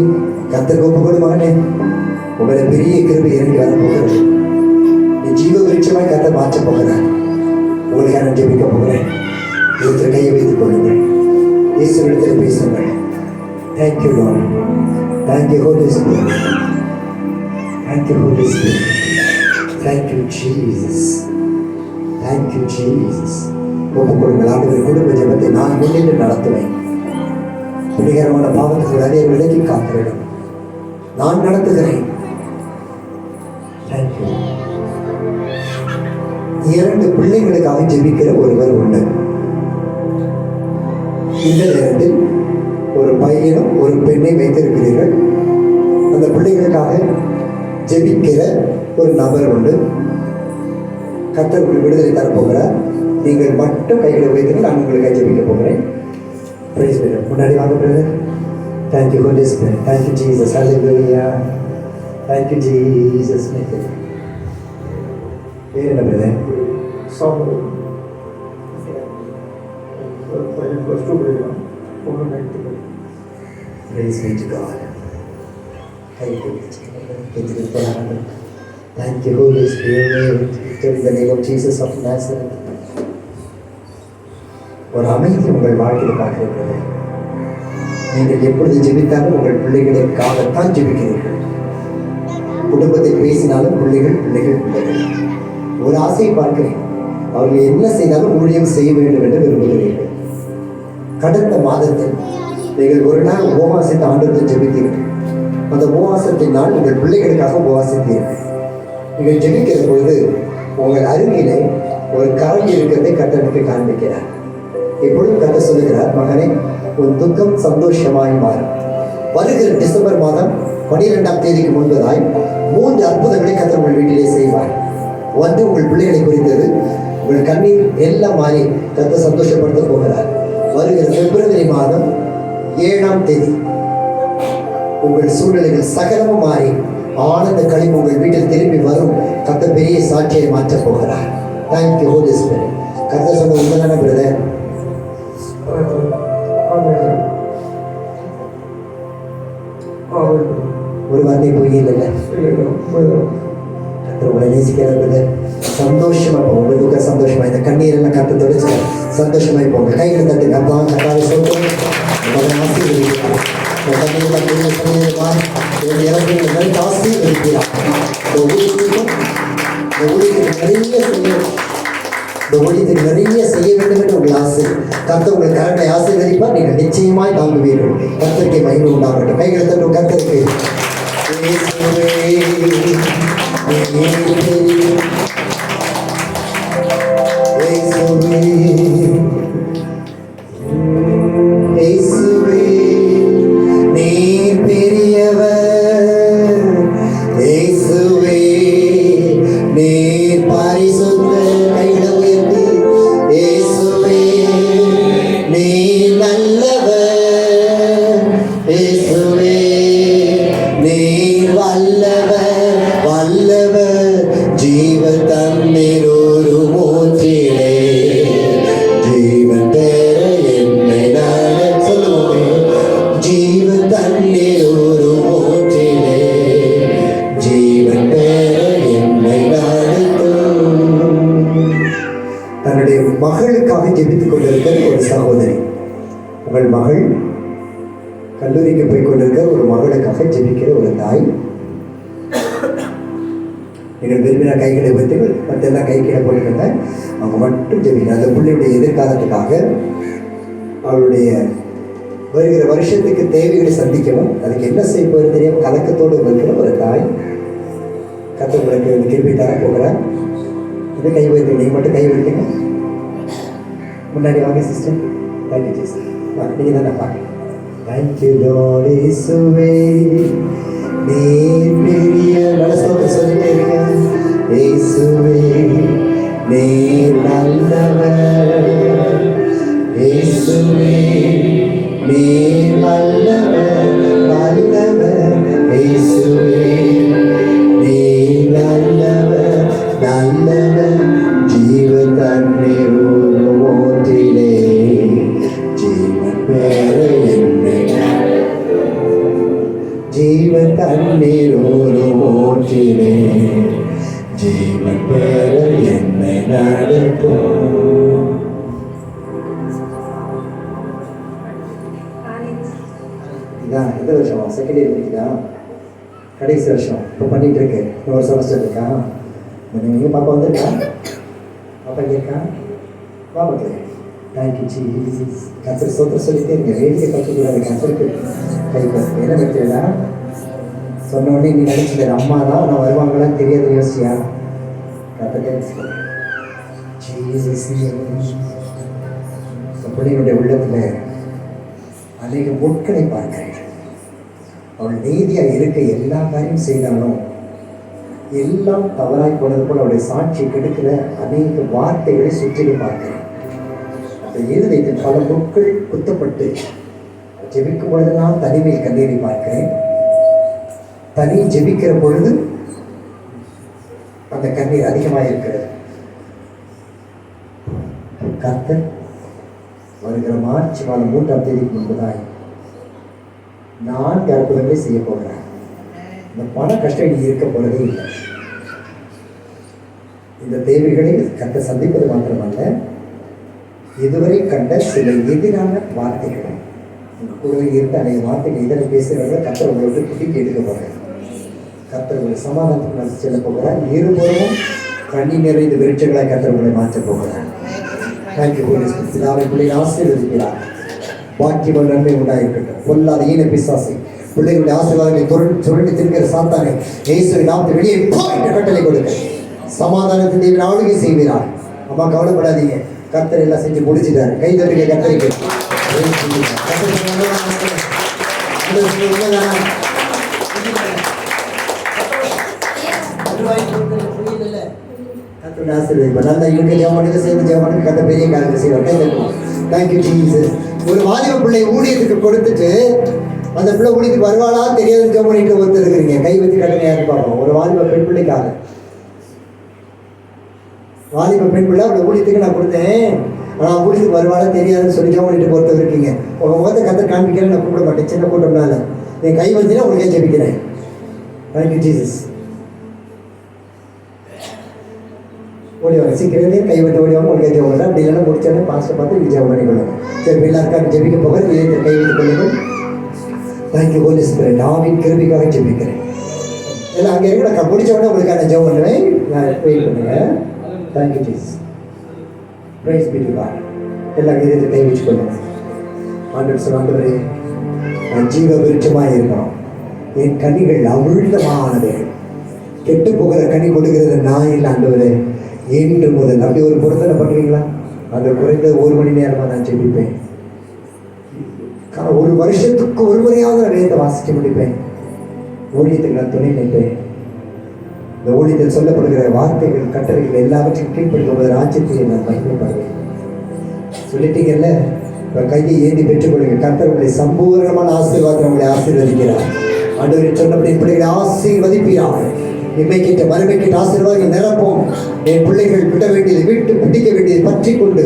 கர்த்தருக்கு ஒப்புக்கொடு மகனே. உங்களை பெரிய கிருபை இறங்கி வரப்போகிறது. நீ ஜீவ விருட்சமாய் கர்த்தர் மாற்றப் போகிறார். உங்களுக்காக நான் ஜெபிக்க போகிறேன். இதற்கு கையை வைத்துக் கொள்ளுங்கள். இயேசுவிடத்தில் பேசுங்கள். Thank you Lord, thank you Holi spirit, thank you Holi spirit, thank you Jesus, thank you Jesus. ஒப்புக்கொள்ளுங்கள். ஆண்டவரின் குடும்ப ஜெபத்தை நான் முன்னின்று நடத்துவேன். துணிகரமான பாவத்துக்கு நிறைய விலகி காக்கிறேன். நான் நடத்துகிறேன். தேங்க்யூ. 2 பிள்ளைகளுக்காக ஜெபிக்கிற ஒருவர் உண்டு. இந்த நேரத்தில் ஒரு பையனும் ஒரு பெண்ணை வைத்திருக்கிறீர்கள். அந்த பிள்ளைகளுக்காக ஜெபிக்கிற ஒரு நபர் உண்டு. கர்த்தர் உங்களுக்கு விடுதலை தரப்போகிறார். நீங்கள் மட்டும் கைகளை வைத்து நான் உங்களுக்காக ஜெபிக்க போகிறேன். முன்னாடி வாங்க brother. Thank you Holy Spirit. Thank you Jesus. Hallelujah. Thank you Jesus. பேர் என்ன பிரதர்? சாமு. பையன் +2 படிக்கிறான். பொண்ணு 9th படிக்கிறான். Praise be to God. Thank you. Thank you Holy Spirit. In the name of Jesus of Nazareth. ஒரு அமைதி உங்கள் வாழ்க்கையில் பார்க்கிறது. நீங்கள் எப்பொழுது ஜெபித்தாலும் உங்கள் பிள்ளைகளுக்காகத்தான் ஜெபிக்கிறீர்கள். குடும்பத்தில் பேசினாலும் பிள்ளைகள் பிள்ளைகள் பிள்ளைகள். ஒரு ஆசையை பார்க்கிறேன், அவர்கள் என்ன செய்தாலும் ஊழியம் செய்ய வேண்டும் என்று விரும்புகிறீர்கள். கடந்த மாதத்தில் நீங்கள் ஒரு நாள் உபவாசித்த ஆண்டவரை ஜெபித்தீர்கள். அந்த உபவாசத்தின் நாள் உங்கள் பிள்ளைகளுக்காக உபவாசித்தீர்கள். நீங்கள் ஜெபிக்கிற பொழுது உங்கள் அருகிலே ஒரு கரண்ட் இருக்கிறதை கர்த்தருக்கு காண்பிக்கிறார். இப்பொழுது கர்த்தர் சொல்லுகிறார், மகனே, உன் துக்கம் சந்தோஷமாய் மாறும். வருகிற டிசம்பர் மாதம் 12ஆம் தேதிக்கு முன்பதாய் 3 அற்புதங்களை கர்த்தர் உங்கள் வீட்டிலே செய்வார். ஒன்று உங்கள் பிள்ளைகளை குறித்தது. உங்கள் கண்ணீர் எல்லாம் மாறி கர்த்தர் சந்தோஷப்படுத்த போகிறார். வருகிற பிப்ரவரி மாதம் 7ஆம் தேதி உங்கள் சூழ்நிலைகள் சகலமும் மாறி ஆனந்த களிப்பு உங்கள் வீட்டில் திரும்பி வரும். கர்த்தர் பெரிய சாட்சியை மாற்றப் போகிறார். Thank you Holi Spirit. கர்த்தர் சொன்ன உண்மையான பிரதர். ஒரு வார்த்தை போய் இல்லை. உங்களை நேசிக்கிறது சந்தோஷமா போங்க. உங்க துக்க சந்தோஷமா, இந்த கண்ணீர் எல்லாம் கட்ட தொடச்சு சந்தோஷமாய் போங்க. கைகளை தட்டுங்க. அப்பா கட்டாவை சொல்றேன், ஆசீர்வதிக்கிறார். நிறைய செய்ய வேண்டும் என்று உங்கள் ஆசை. கர்த்தர் உங்கள் கரங்களை ஆசீர்வதிப்பார். நீங்கள் நிச்சயமாய் தாங்குவீர்கள். கர்த்தருக்கு மகிமை உண்டாகட்டும். கைகளை தட்டும் கர்த்தருக்கு. மகளுக்காக ஜெபித்துக் கொண்டிருக்கிற ஒரு சகோதரி, உங்கள் மகள் கல்லூரிக்கு போய் கொண்டிருக்கிற ஒரு மகளுக்காக ஜெபிக்கிற ஒரு தாய், நீங்கள் விரும்பின கைகளை வைத்து மற்றெல்லாம் கை கீழே போட்டுக்கோங்க. அவங்க மட்டும் ஜெபிங்க. அந்த பிள்ளையுடைய எதிர்காலத்துக்காக அவளுடைய வருகிற வருஷத்துக்கு தேவைகளை சந்திக்கவும் அதுக்கு என்ன செய்ய போகிறது தெரியாமல் கலக்கத்தோடு இருக்கிற ஒரு தாய் கத்தவங்களுக்கு இந்த கிருபை தரப்போகிறார். இது கை வைத்து நீங்கள் மட்டும் கை வைத்துங்க. முன்னாடி வாங்க சிஸ்டர். Thank you sister. நீங்கள் தான் நான் பார்க்க. தேங்க்யூ லார்ட் இயேசுவே நீர் பெரிய நலசோட சொல்லிட்டே இருக்க. இயேசுவே நீர் நல்லவர். இயேசுவே நீர் நல்லவர் நல்லவர். இயேசுவே நீர் நல்லவர் நல்லவர். ஜீவ தண்ணீர் ஊற்றிலே ஜீவன் பெற என்னை ஜீவ தண்ணீர் ஊற்றிலே ஜீவன் பெற என்னை நடக்கும். இதான் எந்த வருஷம்? செகண்ட் இயர் படிக்கிறா, கடைசி வருஷம் இப்போ பண்ணிகிட்டு இருக்கு. ஒரு செமஸ்டர் இருக்கா? நீங்கள் பாப்பா வந்துருக்கா? பாப்பா இங்கே இருக்கா? பாப்பாக்கு தேங்க்யூ ஜீசஸ். கத்தர் சோத்திரம் சொல்லிட்டே இருங்க. வேடிக்கை பார்க்கக்கூடாது. கத்தருக்கு கை பார்த்து என்ன பற்றியலா சொன்ன உடனே நீ நினச்சிட்ட அம்மா தான் நான் வருவாங்களான்னு தெரியாத யோசியா? கத்தர் ஜீசஸ் பிள்ளைகளுடைய உள்ளத்தில் அநேக முட்களை பார்க்கிறேன். அவள் நீதியாக இருக்க எல்லா காரியம் செய்தாலும் எல்லாம் தவறாய் போனது போல் அவளுடைய சாட்சி கெடுக்கிற அநேக வார்த்தைகளை சுற்றி பார்க்கிறேன். அந்த இருதயத்தில் பல முட்கள் குத்தப்பட்டு ஜெபிக்கும் பொழுதெல்லாம் தனிமையில் கண்ணீரை பார்க்கிறேன். தனி ஜெபிக்கிற பொழுது அந்த கண்ணீர் அதிகமாக இருக்கிறது. கர்த்தர் வருகிற மார்ச் மாதம் 3ஆம் தேதிக்கு முன்பதாய் 4 அற்புதங்களை செய்ய போகிறேன். இந்த பண கஷ்டம் இனி இருக்க போறதே இல்லை. இந்த தேவைகளை கர்த்தர் சந்திப்பது மாத்திரமல்ல, இதுவரை கண்ட சில எதிரான வார்த்தைகளை கூடவே இருந்த அநேக வார்த்தைகள் இதனை பேசுகிறவங்க கர்த்தர் உங்களோட குட்டிக்கு எடுக்க போகிறார். கர்த்தர் உங்களை சமாதானத்துக்கு செல்ல போகிறார். இருபுறமும் கண்ணி நிறைந்த விருட்சங்களை கர்த்தர் உங்களை மாற்றப் போகிறார். தேங்க்யூ பிதாவை பிள்ளைகளை ஆசீர்வதிக்கிறார். பாக்கியமான நன்மை உண்டாயிருக்கட்டும். பொல்லாத ஈன பிசாசை பிள்ளைகளுடைய ஆசீர்வாதங்களை சுரண்டி தின்கிற சாத்தானை இயேசுவின் நாமத்தில் வெளியே போ என்ற கட்டளை கொடுக்க சமாதானத்தின் தேவன் ஆளுகை செய்கிறார். அம்மா கவலைப்படாதீங்க, கர்த்தர் எல்லாம் செஞ்சு முடிச்சிட்டாரு. கை தட்டுங்க கர்த்தருக்கு. நல்லா இருக்கு ஜெவனுக்கு சேர்ந்து ஜெவனுக்கு கத்த பெரிய காரியத்தை செய்வார். கை தட்டுவோம். Thank you Jesus. ஒரு வாலிப பிள்ளை ஊழியத்துக்கு கொடுத்துட்டு அந்த பிள்ளை ஊழியத்துக்கு வருவாளா தெரியாதுன்னு ஜெபம் பண்ணிட்டு ஒருத்தர் இருக்கிறீங்க. கை வச்சு கட்டணை யாரு பார்ப்போம். ஒரு வாலிப பெண் பிள்ளைக்காக, வாலிப பெண் பிள்ளை அவளை ஊழியத்துக்கு நான் கொடுத்தேன், ஆனால் ஊழியத்துக்கு வருவாளா தெரியாதுன்னு சொல்லி ஜெபம் பண்ணிட்டு ஒருத்தர் இருக்கீங்க. உங்க முகத்தை கத்த காண்பிக்கிறேன். நான் கூப்பிட மாட்டேன், சின்ன கூட்டம்னால நீ கை வச்சுன்னா உங்களுக்கே ஜெபிக்கிறேன். Thank you Jesus. ஓடிவாங்க சீக்கிரமே கை விட்டு ஓடிவாங்க. உங்களுக்கு ஜெபம் பண்ணலாம். அப்படி இல்லைன்னா முடிச்சோடனே பாஸ்ட்டை பார்த்து நீங்கள் ஜெபம் பண்ணிக்கொள்ளுங்க. சரி, எல்லாருக்காக ஜெபிக்க போக இதை கை வைத்துக் கொள்ளுங்கள். Thank you Holi spirit. ஆவின் கிருபைக்காக ஜெபிக்கிறேன். எல்லாம் அங்கே இருக்கு. நான் முடிச்ச உடனே உங்களுக்கான ஜெபம் பண்ணுவேன். நான் வெயிட் பண்ணுங்க. Thank you Jesus. Praise be to God. எல்லாம் இதை கை வச்சு கொள்ளுங்க. ஆண்டவர் சொல்ல, ஆண்டவரே நான் ஜீவ விருட்சமாக இருக்கணும். என் கனிகள் அமிழ்தமானவைகள். கெட்டு போகிற கனி கொடுக்கிறது நான் இல்லை ஆண்டவரே. இன்று முதல் அப்படி ஒரு பொருத்தனை பண்ணுவீங்களா? அந்த குறைந்த 1 மணி நேரமாக நான் ஜெபிப்பேன். ஒரு வருஷத்துக்கு ஒரு முறையாவது நான் வேதத்தை வாசிக்க முடிப்பேன். ஊழியத்துக்கு நான் துணை நிற்பேன். இந்த ஊழியத்தில் சொல்லப்படுகிற வார்த்தைகள் கட்டளைகள் எல்லாவற்றையும் கீழ்ப்படுத்தும் ராஜ்யத்தை நான் மகிமைப்படுவேன். சொல்லிட்டீங்கல்ல, கையை ஏந்தி பெற்றுக்கொள்ளுங்க. கர்த்தர் உங்களை சம்பூர்ணமான ஆசீர்வாதம் உங்களை ஆசீர்வதிக்கிறார். ஆண்டவரே சொன்னபடி பிள்ளைகளை ஆசீர்வதிப்பீராக. இன்மைக்கிட்ட மறுமைக்கிட்ட ஆசீர்வாதங்கள் நிரப்போம். என் பிள்ளைகள் விட வேண்டியது விட்டு பிடிக்க வேண்டியது பற்றி கொண்டு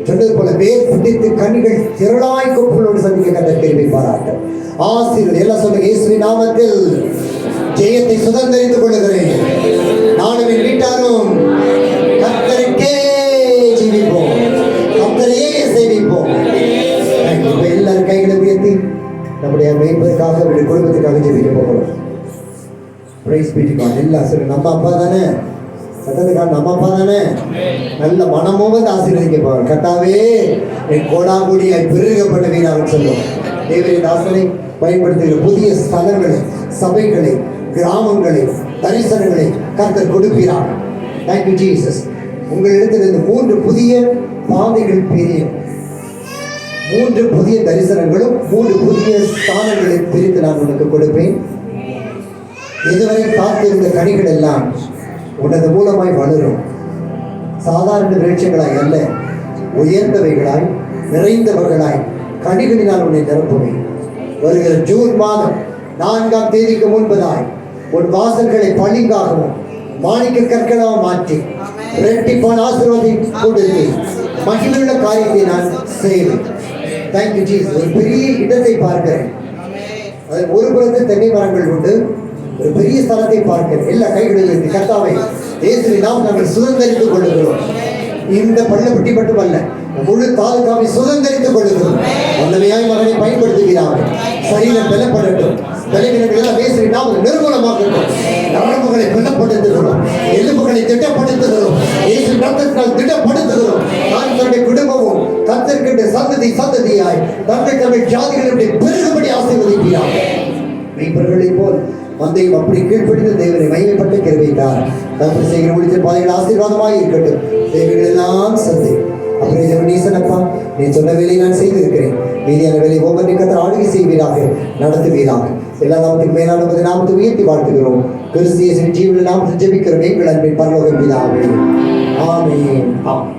சொன்னது போல வேர் பிடித்து கண்கள் திரளாய் கொப்புகளோடு சந்திக்க கர்த்தர் கிருபை பாராட்டும். ஆசீர்வாதம் எல்லாம் சொல்லுங்க. இயேசுவின் நாமத்தில் ஜெயத்தை சுதந்திரித்துக் கொள்ளுகிறேன். நானும் என் வீட்டாரும் கர்த்தருக்கே ஜீவிப்போம், கர்த்தரையே சேவிப்போம். எல்லாரும் கைகளை உயர்த்தி நம்முடைய மேய்ப்பதற்காக நம்முடைய குடும்பத்துக்காக ஜெபிக்க போகிறோம். Praise be to God. எல்லாம் சொல்லு, நம்ம அப்பா தானே, கத்ததுக்காக நம்ம அப்பா தானே, நல்ல மனமோவது ஆசீர்வதிக்க போவார். கத்தாவே என் கோடாகூடியாய் பெருகப்பட்ட வீராக சொல்லும். தேவரின் தாசனை பயன்படுத்துகிற புதிய ஸ்தலங்களை, சபைகளை, கிராமங்களை, தரிசனங்களை கர்த்தர் கொடுக்கிறார். Thank you Jesus. உங்களிடத்திலிருந்து 3 புதிய பாதைகள் பிரியும், 3 புதிய தரிசனங்களும் 3 புதிய ஸ்தானங்களை பிரித்து நான் உனக்கு கொடுப்பேன். இதுவரை காத்திருந்த கனிகள் எல்லாம் உனது மூலமாய் வளரும். சாதாரண விருட்சங்களாய் அல்ல, உயர்ந்தவைகளாய், நிறைந்தவர்களாய், கனிகளினால் உன்னை நிரப்புவேன். வருகிற ஜூன் மாதம் 4ஆம் தேதிக்கு முன்பதாய் உன் வாசல்களை பளிங்காகவும் மாணிக்க கற்களாக மாற்றி இரட்டிப்பான ஆசீர்வாதத்தை கொடுத்து மகிழ்வுள்ள காரியத்தை நான் செய்வேன். Thank you Jesus. ஒரு பெரிய இடத்தை பார்க்கிறேன். அதில் ஒரு புறத்தில் தென்னை மரங்கள் உண்டு. ஒரு பெரிய ஸ்தலத்தை பார்க்கிறேன். எல்லா கைகளில் கர்த்தாவை இயேசுவின் நாம் நாங்கள் சுதந்திரித்துக் கொள்ளுகிறோம். இந்த பள்ளப்பட்டி மட்டுமல்ல, முழு தாலுகாவை சுதந்திரித்துக் கொள்ளுகிறோம். வல்லமையாய் மகனை பயன்படுத்துகிறார்கள். சரீரம் பலப்படட்டும், பலவீனங்கள் இயேசுவின் நாம் நிர்மூலமாக்கட்டும். நரம்புகளை பலப்படுத்துகிறோம், எலும்புகளை திட்டப்படுத்துகிறோம், இயேசு ரத்தத்தினால் திட்டப்படுத்துகிறோம். நான் தன்னுடைய குடும்பமும் கர்த்தர்கின்ற சந்ததியாய் தங்கள் ஜாதிகளுடைய பெருகுபடி ஆசீர்வதிக்கிறார். மெய்ப்பர்களை போல் மந்தையும் அப்படி கீழ்ப்படிந்து தேவனை மகிமைப்பட்டு கிருபைத்தார். தப்பு செய்கிற முடிச்ச பாதைகள் ஆசீர்வாதமாக இருக்கட்டும். தேவைகள் எல்லாம் சந்தை அப்புறம் நீசனப்பா, நீ சொன்ன வேலையை நான் செய்திருக்கிறேன். மீதியான வேலை ஒவ்வொரு கத்தர் ஆளுகை செய்வீராக, நடத்துவீராக. எல்லா நாமத்துக்கு மேலான நாமத்தை உயர்த்தி வாழ்த்துகிறோம். கிறிஸ்து ஜீவன நாமத்தை ஜெபிக்கிறோம் எங்கள் அன்பின் பரலோக பிதாவே. ஆமென். ஆமென்.